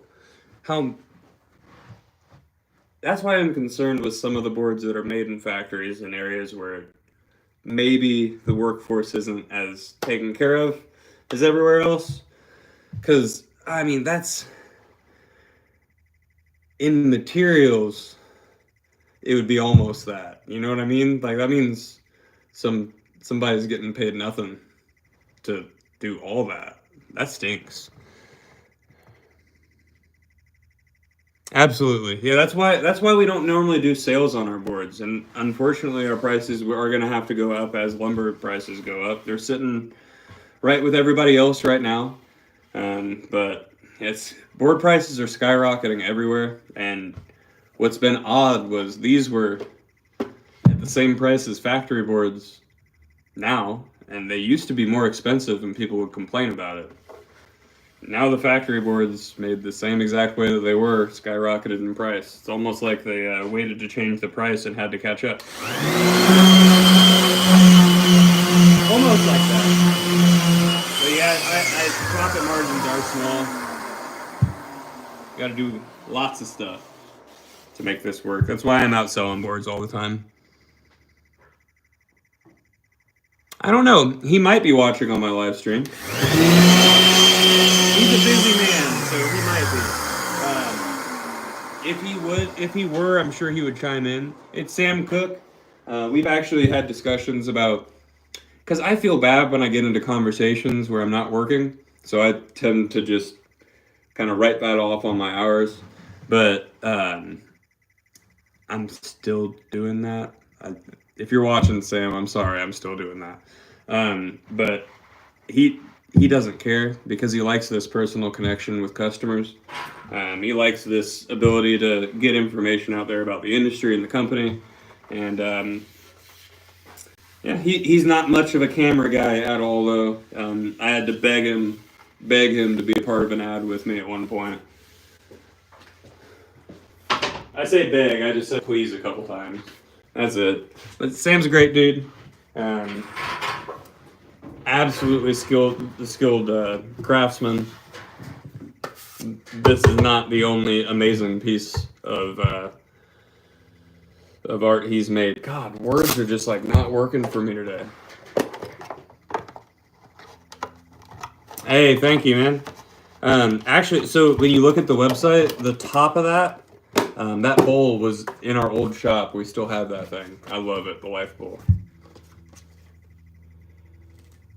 that's why I'm concerned with some of the boards that are made in factories in areas where maybe the workforce isn't as taken care of as everywhere else. Because I mean, that's in materials. It would be almost that. You know what I mean? Like that means somebody's getting paid nothing to do all that. That stinks. Absolutely. Yeah, that's why we don't normally do sales on our boards. And unfortunately our prices are going to have to go up as lumber prices go up. They're sitting right with everybody else right now. But it's board prices are skyrocketing everywhere, and what's been odd was these were at the same price as factory boards now, and they used to be more expensive and people would complain about it. Now the factory boards, made the same exact way that they were, skyrocketed in price. It's almost like they waited to change the price and had to catch up. Almost like that. But yeah, profit margins are small. Got to do lots of stuff to make this work. That's why I'm out selling boards all the time. I don't know. He might be watching on my live stream. He's a busy man, so he might be. If he were, I'm sure he would chime in. It's Sam Cook. We've actually had discussions about, because I feel bad when I get into conversations where I'm not working, so I tend to just kind of write that off on my hours. But I'm still doing that. If you're watching, Sam, I'm sorry, I'm still doing that. But he doesn't care because he likes this personal connection with customers. He likes this ability to get information out there about the industry and the company. And yeah, he's not much of a camera guy at all, though. I had to beg him to be a part of an ad with me at one point. I say beg, I just said please a couple times. That's it. But Sam's a great dude. Absolutely skilled craftsman. This is not the only amazing piece of art he's made. God, words are just like not working for me today. Hey, thank you, man. Actually, so when you look at the website, the top of that, that bowl was in our old shop. We still have that thing. I love it, the life bowl.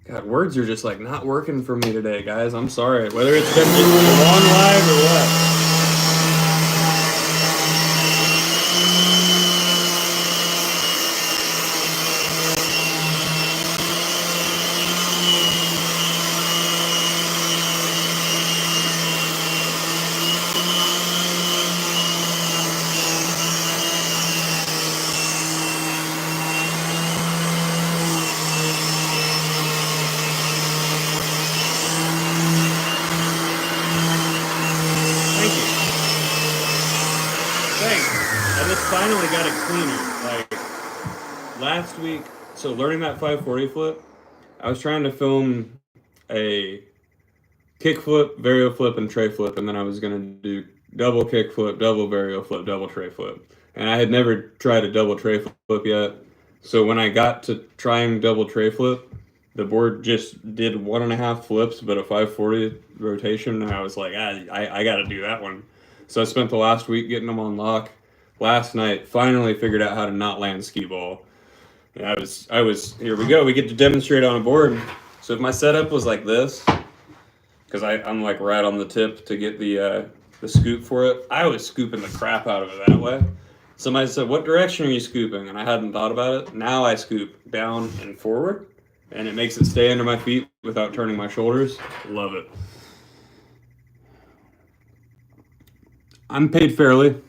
God, words are just like not working for me today, guys. I'm sorry. Whether it's been just a long live or what. Finally got it cleaner. Like last week, so learning that 540 flip, I was trying to film a kick flip, vario flip, and tray flip, and then I was gonna do double kick flip, double vario flip, double tray flip. And I had never tried a double tray flip yet. So when I got to trying double tray flip, the board just did 1.5 flips, but a 540 rotation, and I was like, I gotta do that one. So I spent the last week getting them on lock. Last night, finally figured out how to not land skee ball. And I was, here we go, we get to demonstrate on a board. So if my setup was like this, because I'm like right on the tip to get the scoop for it, I was scooping the crap out of it that way. Somebody said, what direction are you scooping? And I hadn't thought about it. Now I scoop down and forward, and it makes it stay under my feet without turning my shoulders. Love it. I'm paid fairly.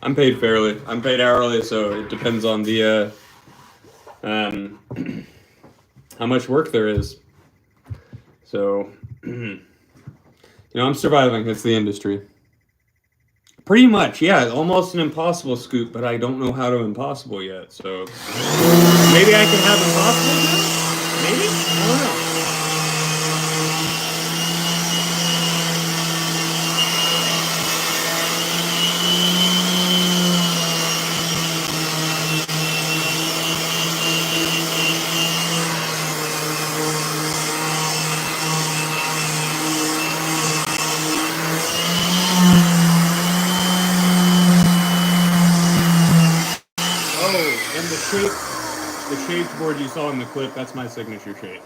I'm paid fairly. I'm paid hourly, so it depends on the how much work there is. So, I'm surviving. It's the industry. Pretty much, yeah. Almost an impossible scoop, but I don't know how to impossible yet. So maybe I can have impossible now? Maybe? I don't know. skateboard you saw in the clip, that's my signature shape.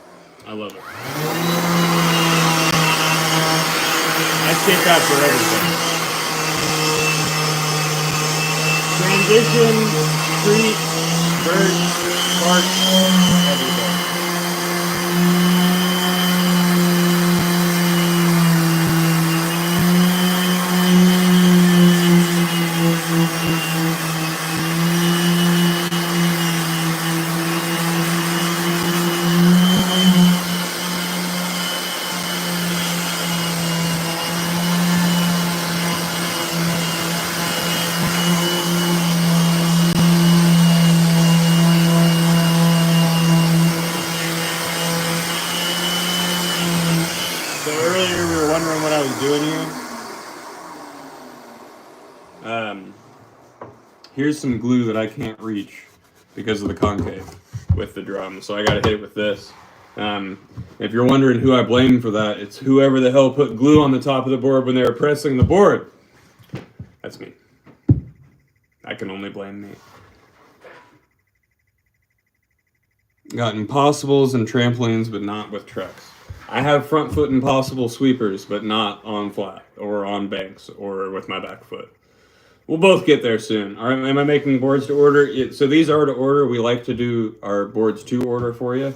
I love it. I skate that for everything. Transition, street, vert, park, everything. So earlier we were wondering what I was doing here. Here's some glue that I can't reach because of the concave with the drum, so I gotta hit it with this. If you're wondering who I blame for that, it's whoever the hell put glue on the top of the board when they were pressing the board. That's me. I can only blame me. Got impossibles and trampolines, but not with trucks. I have front foot impossible sweepers, but not on flat or on banks or with my back foot. We'll both get there soon. All right, am I making boards to order? So these are to order. We like to do our boards to order for you.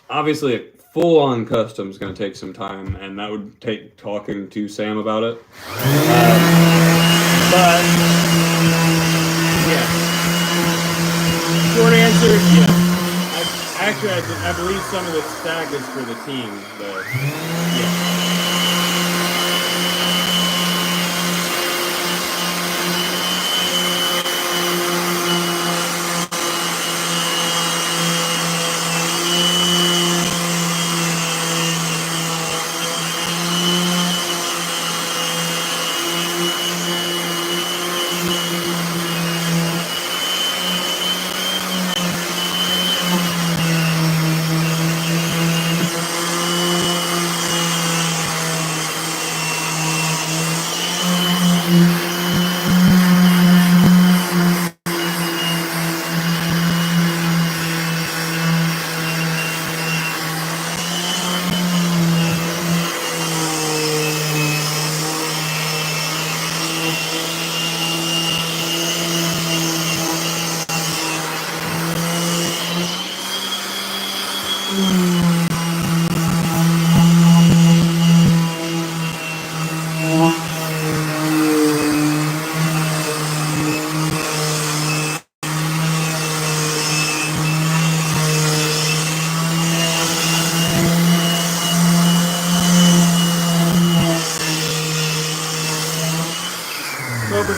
Obviously, a full-on custom is going to take some time, and that would take talking to Sam about it. But yeah, short answer, yeah. I believe some of the stack is for the team, but yeah.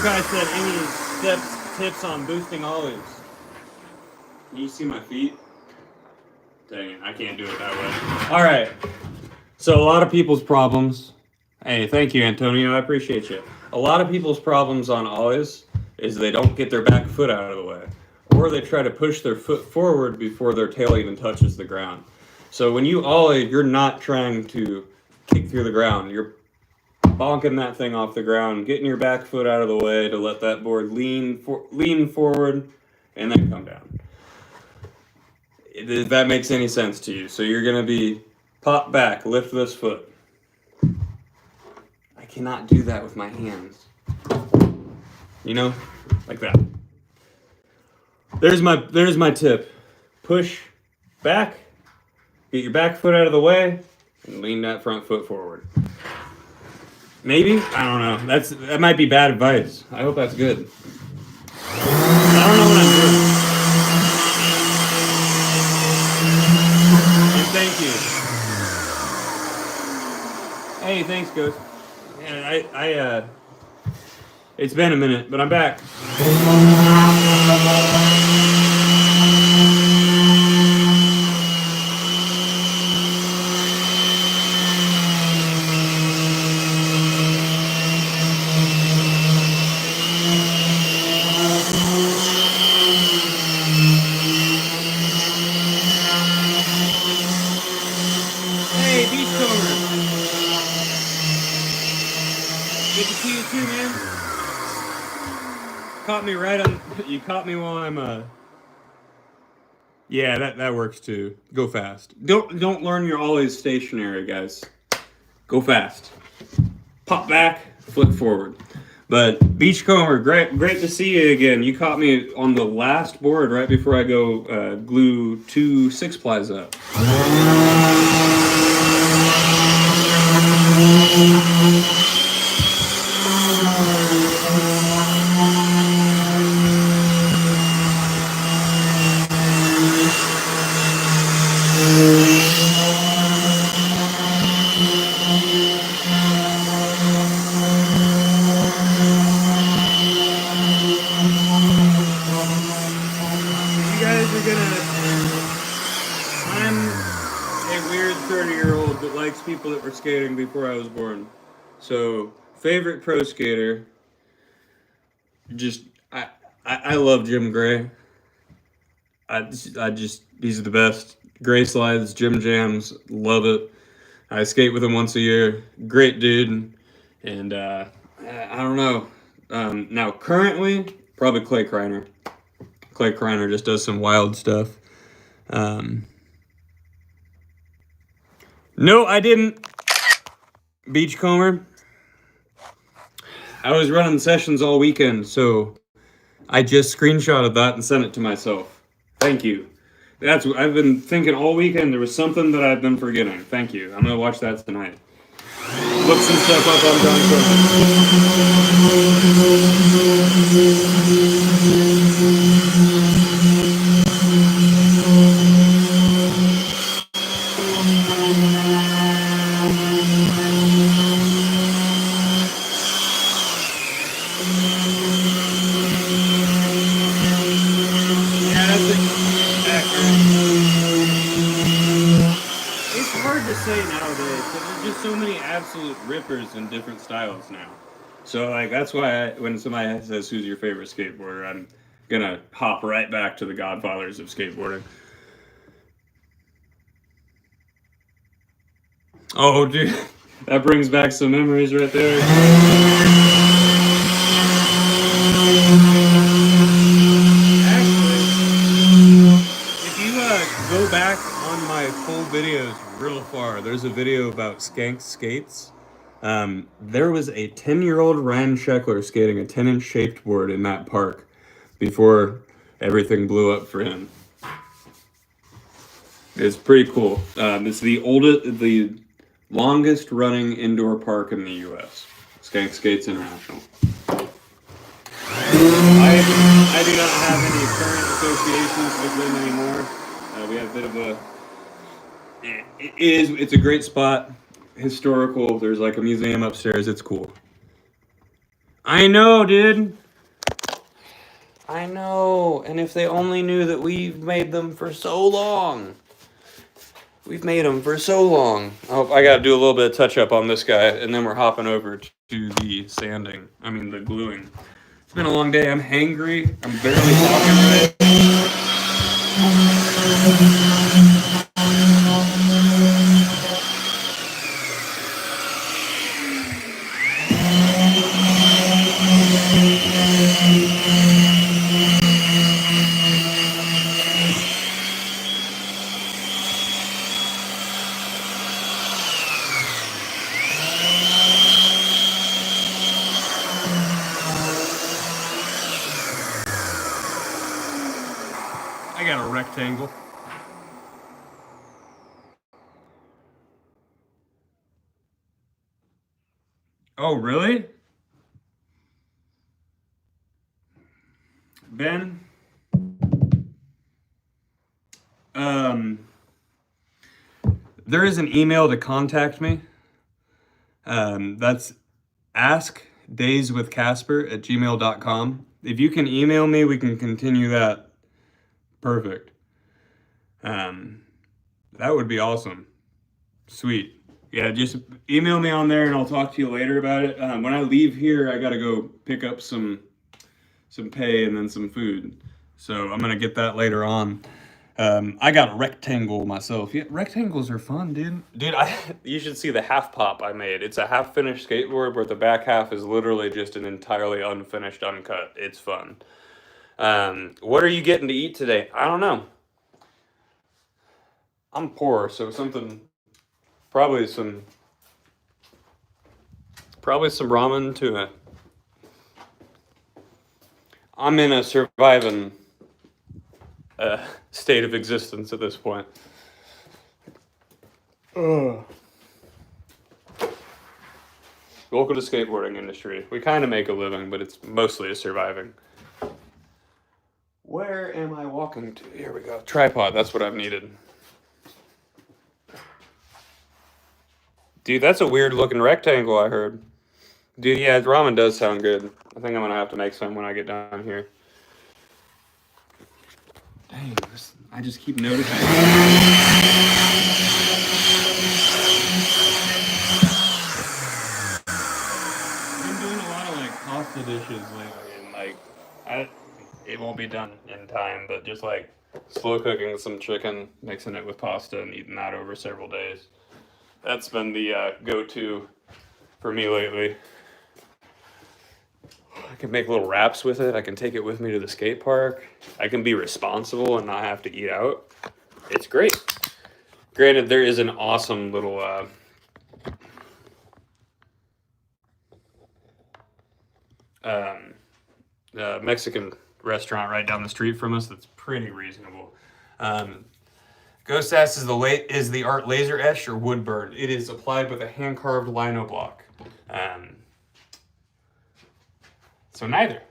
Guy said any tips on boosting Ollies? Can you see my feet? Dang it, I can't do it that way. All right. So a lot of people's problems. Hey, thank you, Antonio. I appreciate you. A lot of people's problems on Ollies is they don't get their back foot out of the way, or they try to push their foot forward before their tail even touches the ground. So when you Ollie, you're not trying to kick through the ground. You're bonking that thing off the ground, getting your back foot out of the way to let that board lean forward and then come down. If that makes any sense to you. So you're going to be pop back, lift this foot. I cannot do that with my hands. You know? Like that. There's my tip. Push back, get your back foot out of the way, and lean that front foot forward. Maybe? I don't know. That might be bad advice. I hope that's good. I don't know what I'm doing. And thank you. Hey, thanks, Ghost. Yeah, it's been a minute, but I'm back. Caught me right on. You caught me while I'm Yeah, that works too. Go fast. Don't learn your Ollie's stationary, guys. Go fast. Pop back, flick forward. But Beachcomber, great to see you again. You caught me on the last board right before I go glue 2 6-plies up. You guys are gonna. I'm a weird 30-year-old that likes people that were skating before I was born. So, favorite pro skater. Just I love Jim Gray. I just he's the best. Gray slides, Jim jams, love it. I skate with him once a year. Great dude. And I don't know. Now currently, probably Clay Kreiner. Clay Kreiner just does some wild stuff. No, I didn't. Beachcomber. I was running sessions all weekend, so I just screenshotted that and sent it to myself. Thank you. I've been thinking all weekend. There was something that I've been forgetting. Thank you. I'm gonna watch that tonight. Look some stuff up on John Yeah, that's accurate. It's hard to say nowadays because there's just so many absolute rippers in different styles now. So like that's why when somebody says who's your favorite skateboarder, I'm gonna hop right back to the godfathers of skateboarding. Oh, dude, that brings back some memories right there. Actually, if you go back on my full videos real far, there's a video about Skank Skates. There was a 10-year-old Ryan Sheckler skating a 10-inch shaped board in that park before everything blew up for him. It's pretty cool. It's the longest running indoor park in the U.S. Skank Skates International. I do not have any current associations with them anymore. We have a bit of a. It's a great spot. Historical. There's like a museum upstairs. It's cool. I know, dude. I know. And if they only knew that we've made them for so long. We've made them for so long. Oh, I gotta do a little bit of touch up on this guy, and then we're hopping over to the sanding. I mean, the gluing. It's been a long day. I'm hangry. I'm barely talking I got a rectangle. Oh, really? Ben? There is an email to contact me. That's askdayswithcasper@gmail.com. If you can email me, we can continue that. Perfect. That would be awesome. Sweet. Yeah, just email me on there and I'll talk to you later about it. When I leave here, I gotta go pick up some pay and then some food. So I'm gonna get that later on. I got a rectangle myself. Yeah, rectangles are fun, dude. Dude, you should see the half pop I made. It's a half finished skateboard where the back half is literally just an entirely unfinished uncut. It's fun. What are you getting to eat today? I don't know. I'm poor, so something, probably some ramen tuna. I'm in a surviving state of existence at this point. Ugh. Welcome to skateboarding industry. We kind of make a living, but it's mostly a surviving. Where am I walking to? Here we go. Tripod, that's what I've needed. Dude, that's a weird looking rectangle I heard. Dude, yeah, ramen does sound good. I think I'm gonna have to make some when I get down here. Dang, I just keep noticing. I'm doing a lot of like pasta dishes lately, and it won't be done in time, but just like slow cooking some chicken, mixing it with pasta, and eating that over several days. That's been the go-to for me lately. I can make little wraps with it. I can take it with me to the skate park. I can be responsible and not have to eat out. It's great. Granted, there is an awesome little Mexican restaurant right down the street from us that's pretty reasonable. Ghost Ass is the art laser etched or wood burned. It is applied with a hand carved lino block. So neither.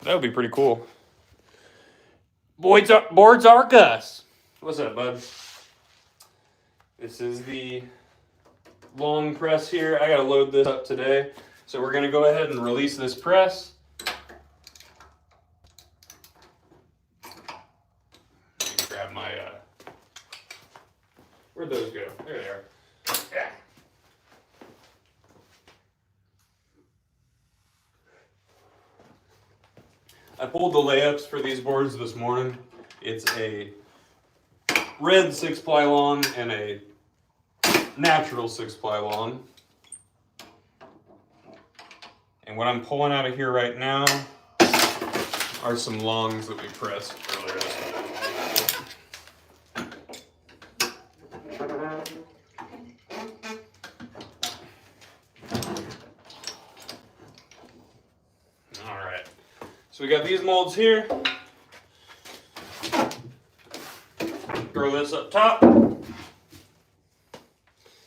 That would be pretty cool. Boards are Gus. What's up, bud? This is the long press here. I gotta load this up today. So we're gonna go ahead and release this press. Let me grab my, where'd those go? There they are. Yeah. I pulled the layups for these boards this morning. It's a red 6-ply long and a natural 6-ply long. And what I'm pulling out of here right now are some longs that we pressed earlier this week. All right. So we got these molds here. Throw this up top.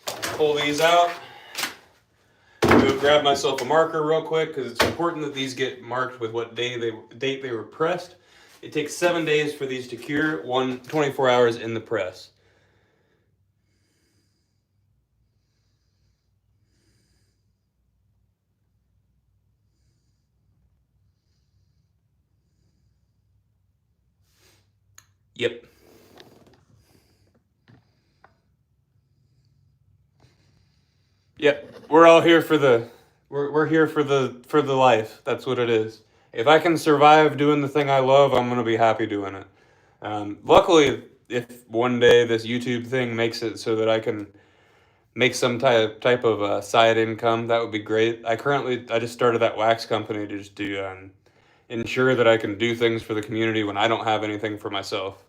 Pull these out. Go grab myself a marker real quick because it's important that these get marked with what date they were pressed. It takes 7 days for these to cure, 24 hours in the press. Yep. Yep. We're all here for we're here for the life. That's what it is. If I can survive doing the thing I love, I'm gonna be happy doing it. Luckily, if one day this YouTube thing makes it so that I can make some type of side income, that would be great. I just started that wax company to just ensure that I can do things for the community when I don't have anything for myself.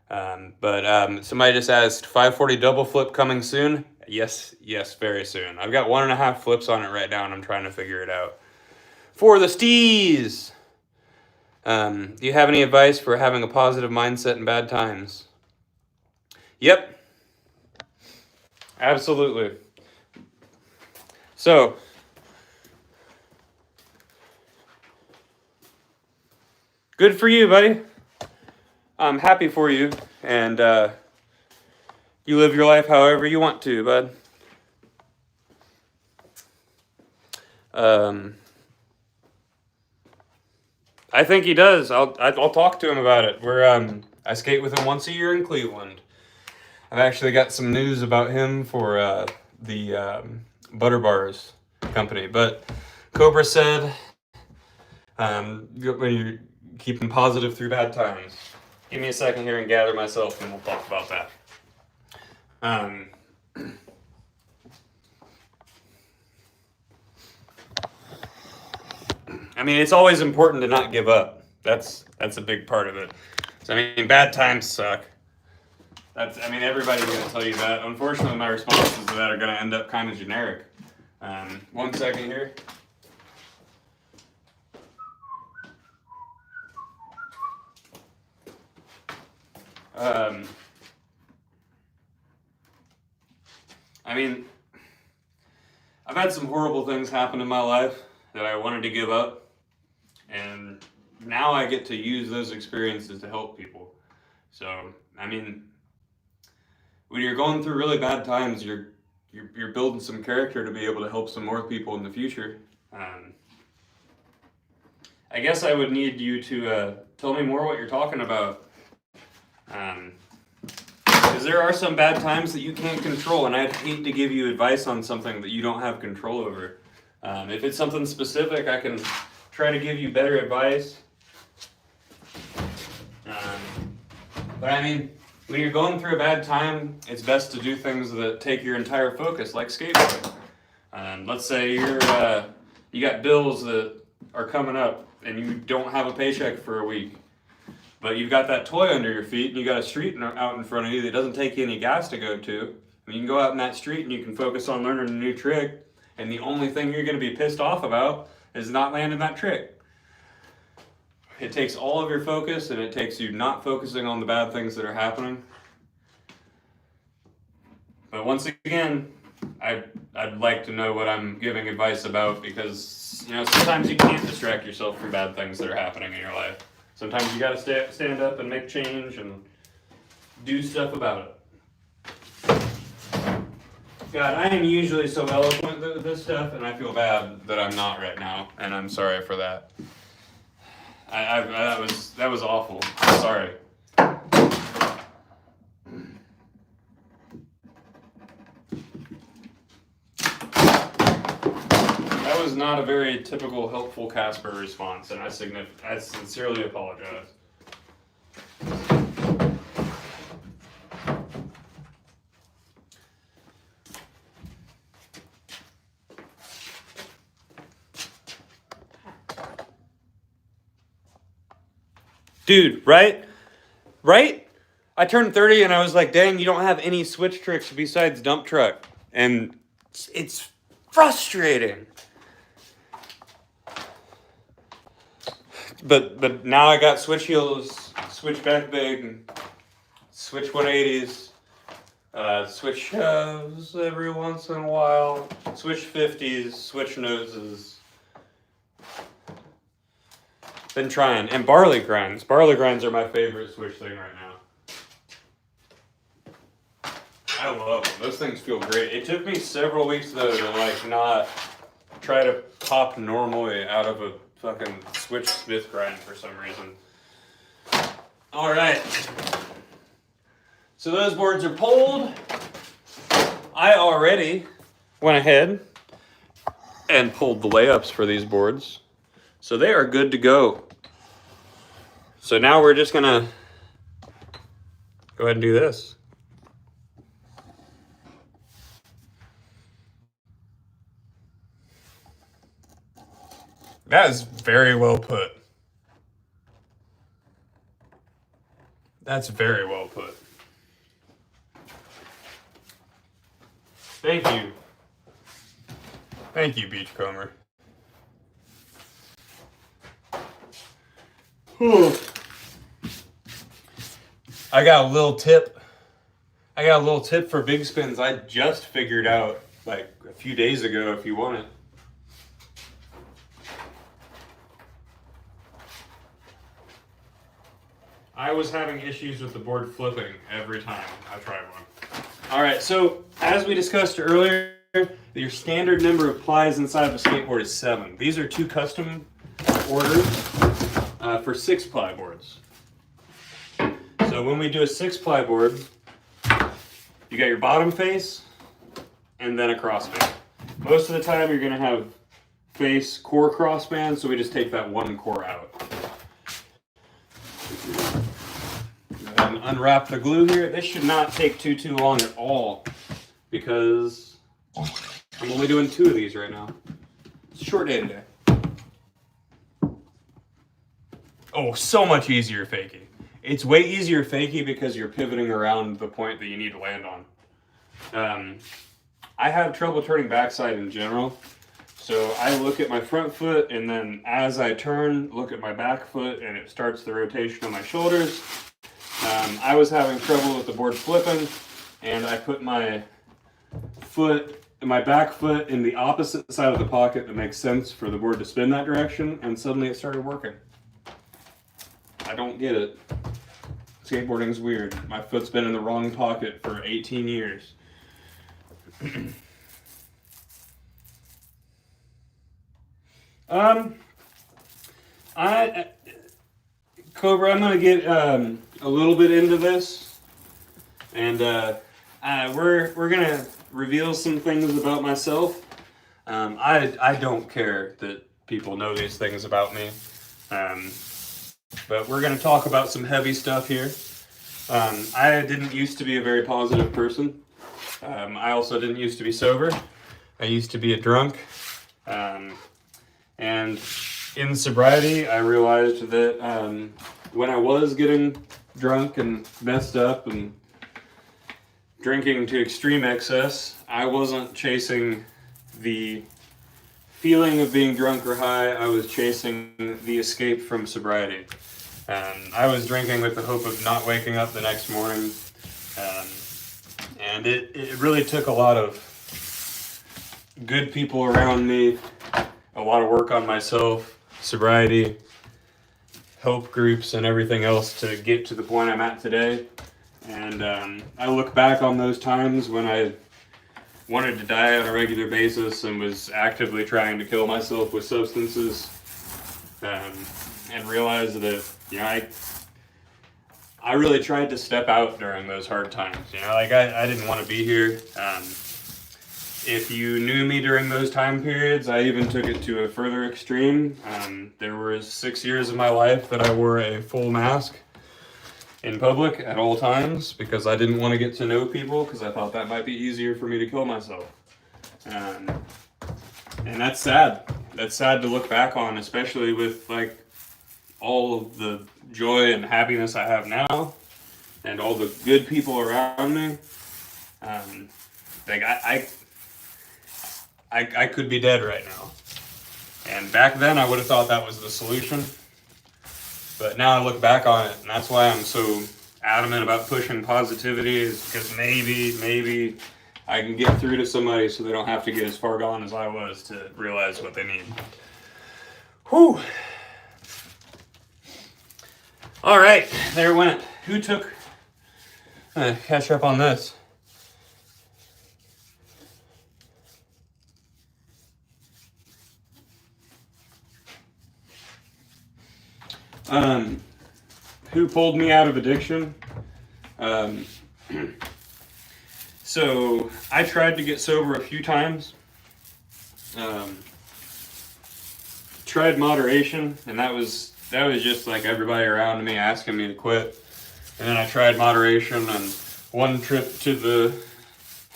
But somebody just asked, 540 double flip coming soon? Yes, very soon. I've got 1.5 flips on it right now, and I'm trying to figure it out. For the steez! Do you have any advice for having a positive mindset in bad times? Yep. Absolutely. So, good for you, buddy. I'm happy for you, and you live your life however you want to, bud. I think he does. I'll talk to him about it. I skate with him once a year in Cleveland. I've actually got some news about him for the Butter Bars company. But Cobra said, when you're keeping positive through bad times. Give me a second here and gather myself, and we'll talk about that. I mean, it's always important to not give up. That's a big part of it. So, I mean, bad times suck. I mean, everybody's going to tell you that. Unfortunately, my responses to that are going to end up kind of generic. 1 second here. I mean, I've had some horrible things happen in my life that I wanted to give up, and now I get to use those experiences to help people. So, I mean, when you're going through really bad times, you're building some character to be able to help some more people in the future. I guess I would need you to tell me more what you're talking about. Because there are some bad times that you can't control, and I'd hate to give you advice on something that you don't have control over. If it's something specific, I can try to give you better advice. But I mean, when you're going through a bad time, it's best to do things that take your entire focus, like skateboarding. Let's say you got bills that are coming up, and you don't have a paycheck for a week. But you've got that toy under your feet, and you got a street out in front of you that doesn't take you any gas to go to. I mean, you can go out in that street and you can focus on learning a new trick, and the only thing you're going to be pissed off about is not landing that trick. It takes all of your focus, and it takes you not focusing on the bad things that are happening. But once again, I'd like to know what I'm giving advice about, because sometimes you can't distract yourself from bad things that are happening in your life. Sometimes you gotta stand up and make change and do stuff about it. God, I am usually so eloquent with this stuff, and I feel bad that I'm not right now, and I'm sorry for that. That was awful. I'm sorry. That was not a very typical helpful Casper response, and I sincerely apologize. Dude, right? I turned 30 and I was like, dang, you don't have any switch tricks besides dump truck. And it's frustrating. But now I got switch heels, switch back big, switch 180s, switch shoves every once in a while, switch 50s, switch noses. Been trying. And barley grinds. Barley grinds are my favorite switch thing right now. I love them. Those things feel great. It took me several weeks though to not try to pop normally out of a fucking switch Smith grind for some reason. Alright. So those boards are pulled. I already went ahead and pulled the layups for these boards. So they are good to go. So now we're just gonna go ahead and do this. That is very well put. That's very well put. Thank you. Thank you, Beachcomber. I got a little tip. For big spins I just figured out like a few days ago if you want it. I was having issues with the board flipping every time I tried one. Alright, so as we discussed earlier, your standard number of plies inside of a skateboard is 7. These are 2 custom orders for 6-ply boards. So when we do a 6-ply board, you got your bottom face and then a crossband. Most of the time you're going to have face core crossband, so we just take that one core out. And unwrap the glue here. This should not take too long at all because I'm only doing 2 of these right now. It's a short day today. Oh, so much easier faking. It's way easier fakie because you're pivoting around the point that you need to land on. I have trouble turning backside in general, so I look at my front foot, and then as I turn, look at my back foot, and it starts the rotation of my shoulders. I was having trouble with the board flipping, and I put my back foot in the opposite side of the pocket that makes sense for the board to spin that direction, and suddenly it started working. I don't get it. Skateboarding is weird. My foot's been in the wrong pocket for 18 years. Cobra, I'm gonna get a little bit into this, and we're gonna reveal some things about myself. I don't care that people know these things about me, but we're gonna talk about some heavy stuff here. I didn't used to be a very positive person. I also didn't used to be sober. I used to be a drunk. And in sobriety, I realized that when I was getting drunk and messed up and drinking to extreme excess, I wasn't chasing the feeling of being drunk or high. I was chasing the escape from sobriety. I was drinking with the hope of not waking up the next morning. And it really took a lot of good people around me, a lot of work on myself, sobriety, help groups, and everything else to get to the point I'm at today. And I look back on those times when I wanted to die on a regular basis and was actively trying to kill myself with substances, and realized that, you know, I really tried to step out during those hard times. You know, like I didn't want to be here. If you knew me during those time periods, I even took it to a further extreme. There were 6 years of my life that I wore a full mask in public at all times because I didn't want to get to know people, because I thought that might be easier for me to kill myself. And that's sad. That's sad to look back on, especially with like all of the joy and happiness I have now and all the good people around me. Like I could be dead right now. And back then I would have thought that was the solution. But now I look back on it, and that's why I'm so adamant about pushing positivity, is because maybe I can get through to somebody so they don't have to get as far gone as I was to realize what they need. Whew. All right, there it went. Who took... catch up on this. Who pulled me out of addiction? So I tried to get sober a few times. Tried moderation, and that was just like everybody around me asking me to quit. And then I tried moderation, and one trip to the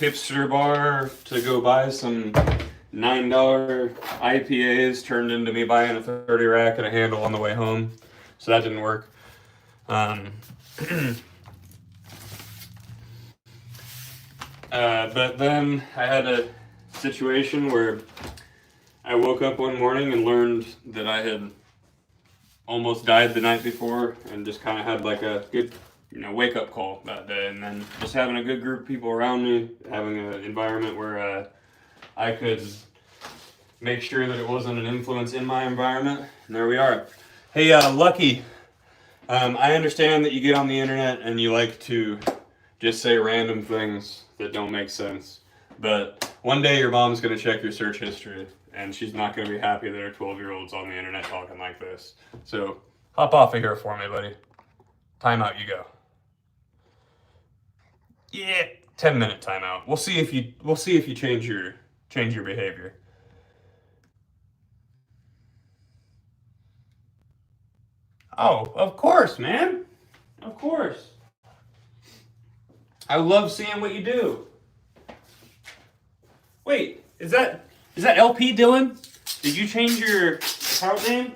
hipster bar to go buy some $9 IPAs turned into me buying a 30 rack and a handle on the way home. So that didn't work. But then I had a situation where I woke up one morning and learned that I had almost died the night before, and just kind of had like a good, wake up call that day. And then just having a good group of people around me, having an environment where I could make sure that it wasn't an influence in my environment. And there we are. Hey, Lucky, I understand that you get on the internet and you like to just say random things that don't make sense. But one day your mom's going to check your search history, and she's not going to be happy that her 12-year-old's on the internet talking like this. So hop off of here for me, buddy. Timeout, you go. Yeah, 10-minute timeout. We'll see if you change your behavior. Oh, of course, man. Of course. I love seeing what you do. Wait, is that LP Dylan? Did you change your account name?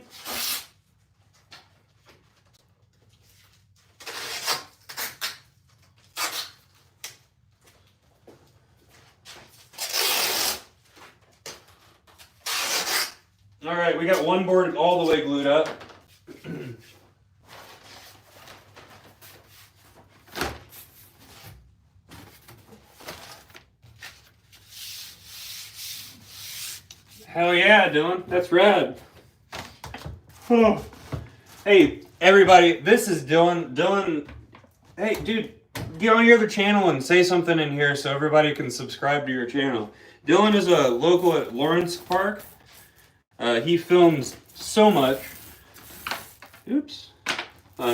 All right, we got one board all the way glued up. Hell yeah, Dylan. That's rad. Oh. Hey, everybody, this is Dylan. Dylan, hey, dude, get on your other channel and say something in here so everybody can subscribe to your channel. Dylan is a local at Lawrence Park. He films so much. Oops.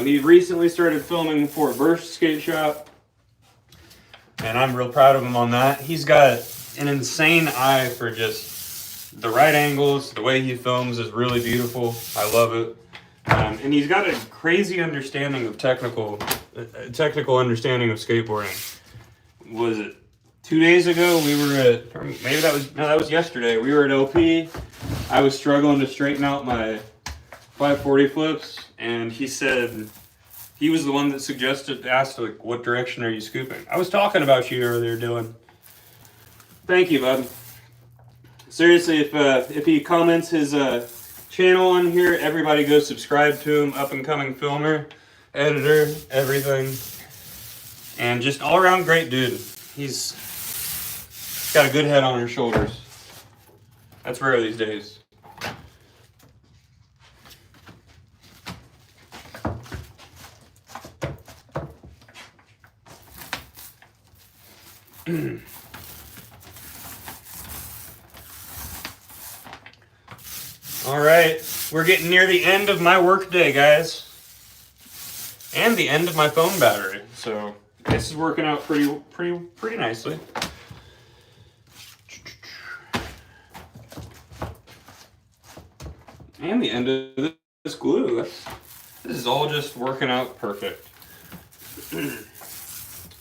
He recently started filming for Burst Skate Shop, and I'm real proud of him on that. He's got an insane eye for just the right angles. The way he films is really beautiful. I love it. And he's got a crazy understanding of technical understanding of skateboarding. Was it 2 days ago? We were at, or maybe that was yesterday. We were at LP. I was struggling to straighten out my 540 flips, and he said, he was the one that asked, like, what direction are you scooping? I was talking about you earlier, Dylan. Thank you, bud. Seriously, if he comments his channel on here, everybody go subscribe to him. Up and coming filmer, editor, everything, and just all around great dude. He's got a good head on his shoulders. That's rare these days. All right, we're getting near the end of my work day, guys, and the end of my phone battery. So this is working out pretty nicely. And the end of this glue. This is all just working out perfect.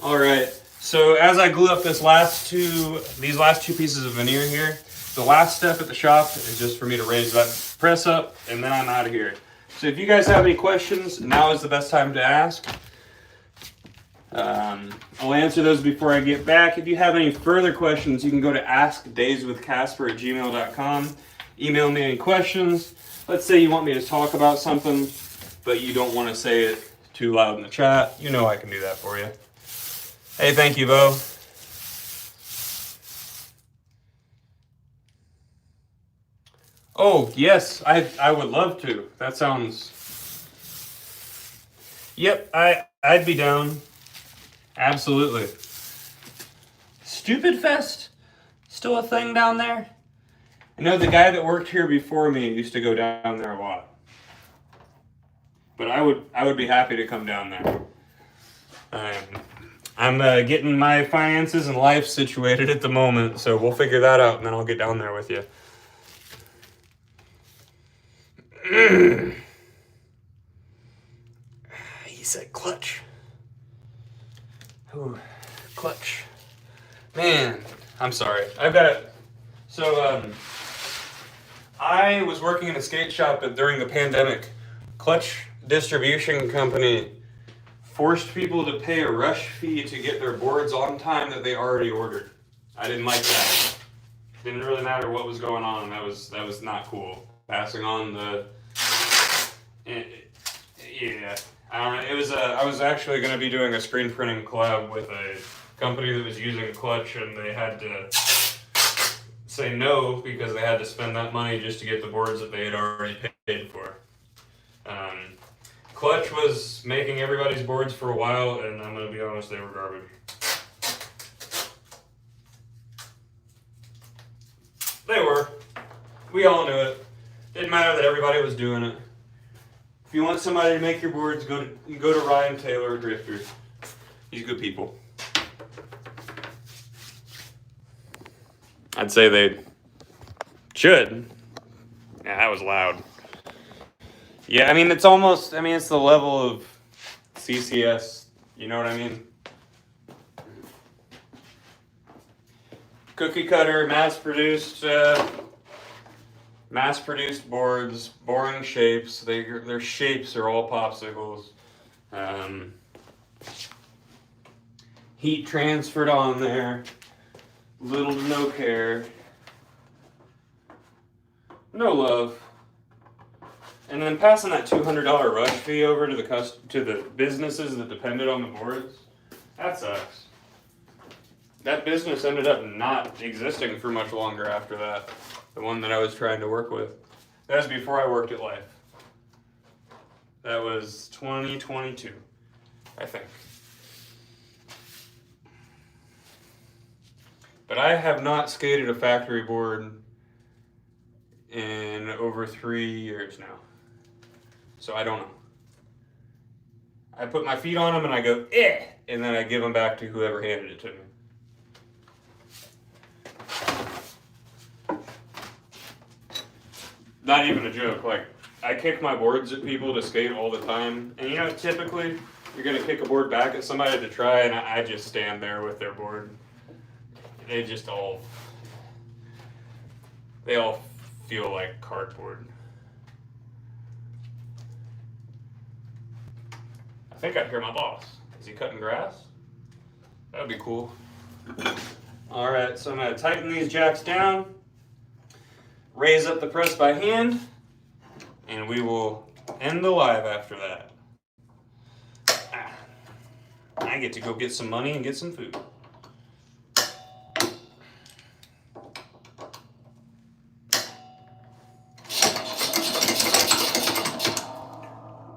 All right. So as I glue up these last two pieces of veneer here, the last step at the shop is just for me to raise that press up, and then I'm out of here. So if you guys have any questions, now is the best time to ask. I'll answer those before I get back. If you have any further questions, you can go to askdayswithcasper@gmail.com. Email me any questions. Let's say you want me to talk about something, but you don't want to say it too loud in the chat. You know I can do that for you. Hey, thank you, Bo. Oh, yes, I would love to. That sounds... Yep, I'd be down. Absolutely. Stupid Fest? Still a thing down there? I know the guy that worked here before me used to go down there a lot. But I would be happy to come down there. I'm getting my finances and life situated at the moment, so we'll figure that out, and then I'll get down there with you. He said clutch. Ooh, clutch. Man, I'm sorry. I've got it. So, I was working in a skate shop during the pandemic. Clutch distribution company forced people to pay a rush fee to get their boards on time that they already ordered. I didn't like that. Didn't really matter what was going on. That was not cool. Passing on the... Yeah. I don't know. It was I was actually going to be doing a screen printing collab with a company that was using Clutch, and they had to say no because they had to spend that money just to get the boards that they had already paid for. Clutch was making everybody's boards for a while, and I'm going to be honest, they were garbage. They were. We all knew it. Didn't matter that everybody was doing it. If you want somebody to make your boards, go to Ryan Taylor or Drifter. He's good people. I'd say they should. Yeah, that was loud. Yeah, I mean, it's the level of CCS, you know what I mean? Cookie cutter, mass-produced boards, boring shapes. Their shapes are all popsicles. Heat transferred on there. Little to no care. No love. And then passing that $200 rush fee over to the businesses that depended on the boards, that sucks. That business ended up not existing for much longer after that. The one that I was trying to work with. That was before I worked at Life. That was 2022, I think. But I have not skated a factory board in over 3 years now. So I don't know. I put my feet on them and I go, eh, and then I give them back to whoever handed it to me. Not even a joke. Like, I kick my boards at people to skate all the time. And you know, typically, you're going to kick a board back at somebody to try, and I just stand there with their board. They all feel like cardboard. I think I hear my boss. Is he cutting grass? That would be cool. All right, so I'm going to tighten these jacks down, raise up the press by hand, and we will end the live after that. I get to go get some money and get some food.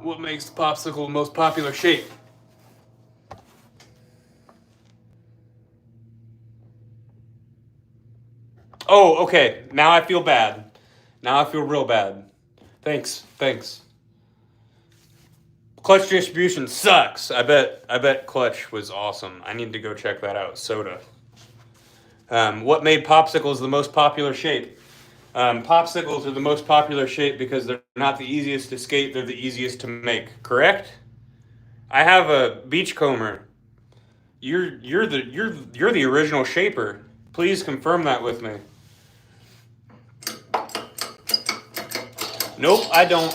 What makes the popsicle the most popular shape? Oh, okay. Now I feel bad. Now I feel real bad. Thanks. Clutch distribution sucks. I bet Clutch was awesome. I need to go check that out. Soda. What made popsicles the most popular shape? Popsicles are the most popular shape because they're not the easiest to skate, they're the easiest to make, correct? I have a beachcomber. You're the original shaper. Please confirm that with me. Nope, I don't.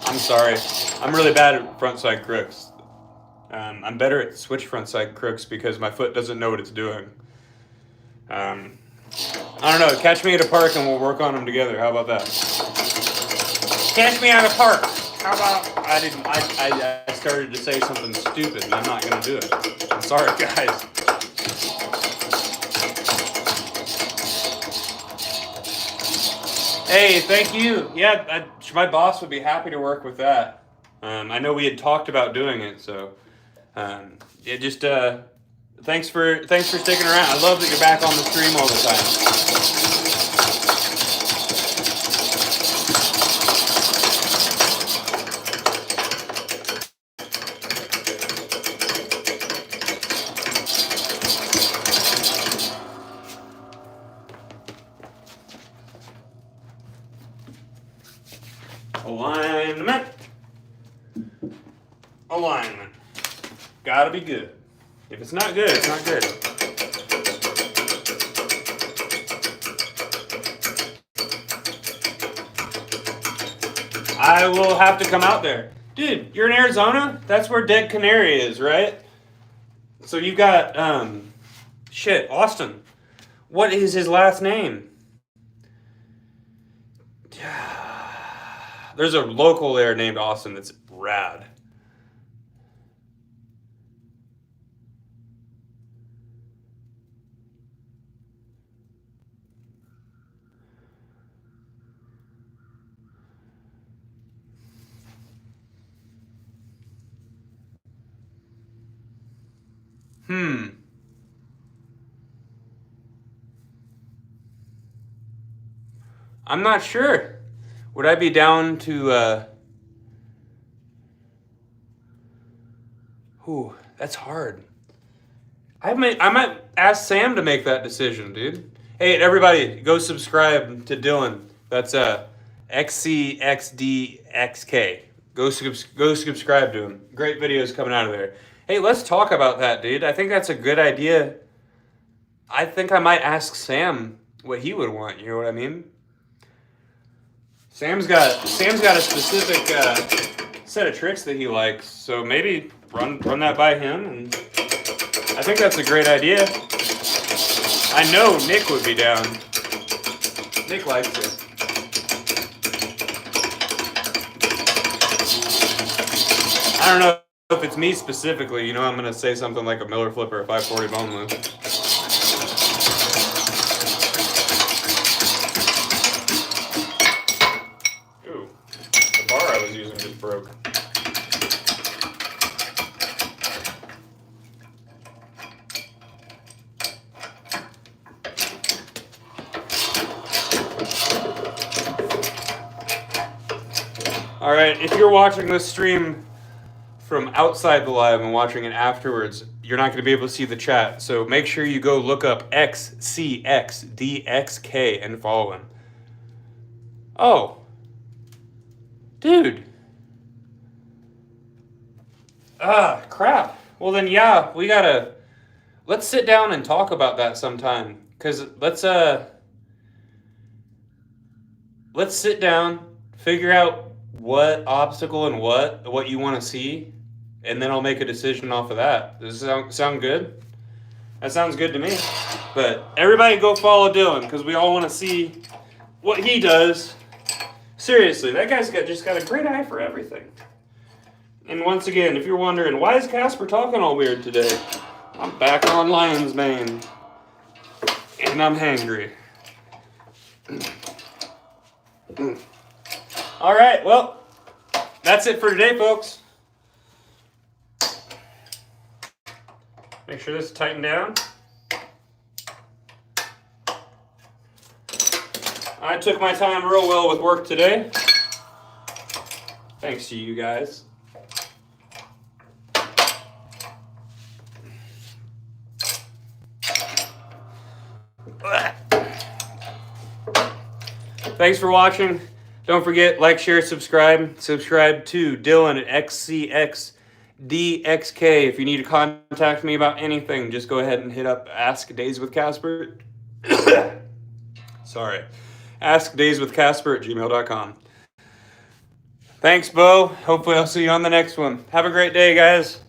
I'm sorry. I'm really bad at frontside crooks. I'm better at switch frontside crooks because my foot doesn't know what it's doing. I don't know. Catch me at a park and we'll work on them together. How about that? Catch me at a park. How about? I started to say something stupid and I'm not gonna do it. I'm sorry, guys. Hey, thank you. Yeah, my boss would be happy to work with that. I know we had talked about doing it, so thanks for sticking around. I love that you're back on the stream all the time. Alignment. Gotta be good. If it's not good, it's not good. I will have to come out there. Dude, you're in Arizona? That's where Dead Canary is, right? So you've got, Austin. What is his last name? There's a local there named Austin that's rad. I'm not sure. Would I be down to, that's hard. I might ask Sam to make that decision, dude. Hey, everybody, go subscribe to Dylan. That's XCXDXK. Go subscribe to him. Great videos coming out of there. Hey, let's talk about that, dude. I think that's a good idea. I think I might ask Sam what he would want. You know what I mean? Sam's got a specific set of tricks that he likes, so maybe run that by him. And I think that's a great idea. I know Nick would be down. Nick likes it. I don't know if it's me specifically. You know, I'm going to say something like a Miller flip or a 540 boneless. Ooh, the bar I was using just broke. All right, if you're watching this stream from outside the live and watching it afterwards, you're not going to be able to see the chat. So make sure you go look up XCXDXK and follow him. Oh. Dude. Crap. Well then, yeah, let's sit down and talk about that sometime. Because let's sit down, figure out what obstacle and what you want to see, and then I'll make a decision off of that. Does it sound good? That sounds good to me. But everybody go follow Dylan, because we all want to see what he does. Seriously, that guy's just got a great eye for everything. And once again, if you're wondering, why is Casper talking all weird today? I'm back on Lion's Mane. And I'm hangry. All right, well, that's it for today, folks. Make sure this is tightened down. I took my time real well with work today. Thanks to you guys. Thanks for watching. Don't forget, like, share, subscribe. Subscribe to Dylan at XCXDXK. If you need to contact me about anything, just go ahead and hit up Ask Days with Casper. Sorry. AskDaysWithCasper@gmail.com. Thanks, Bo. Hopefully I'll see you on the next one. Have a great day, guys.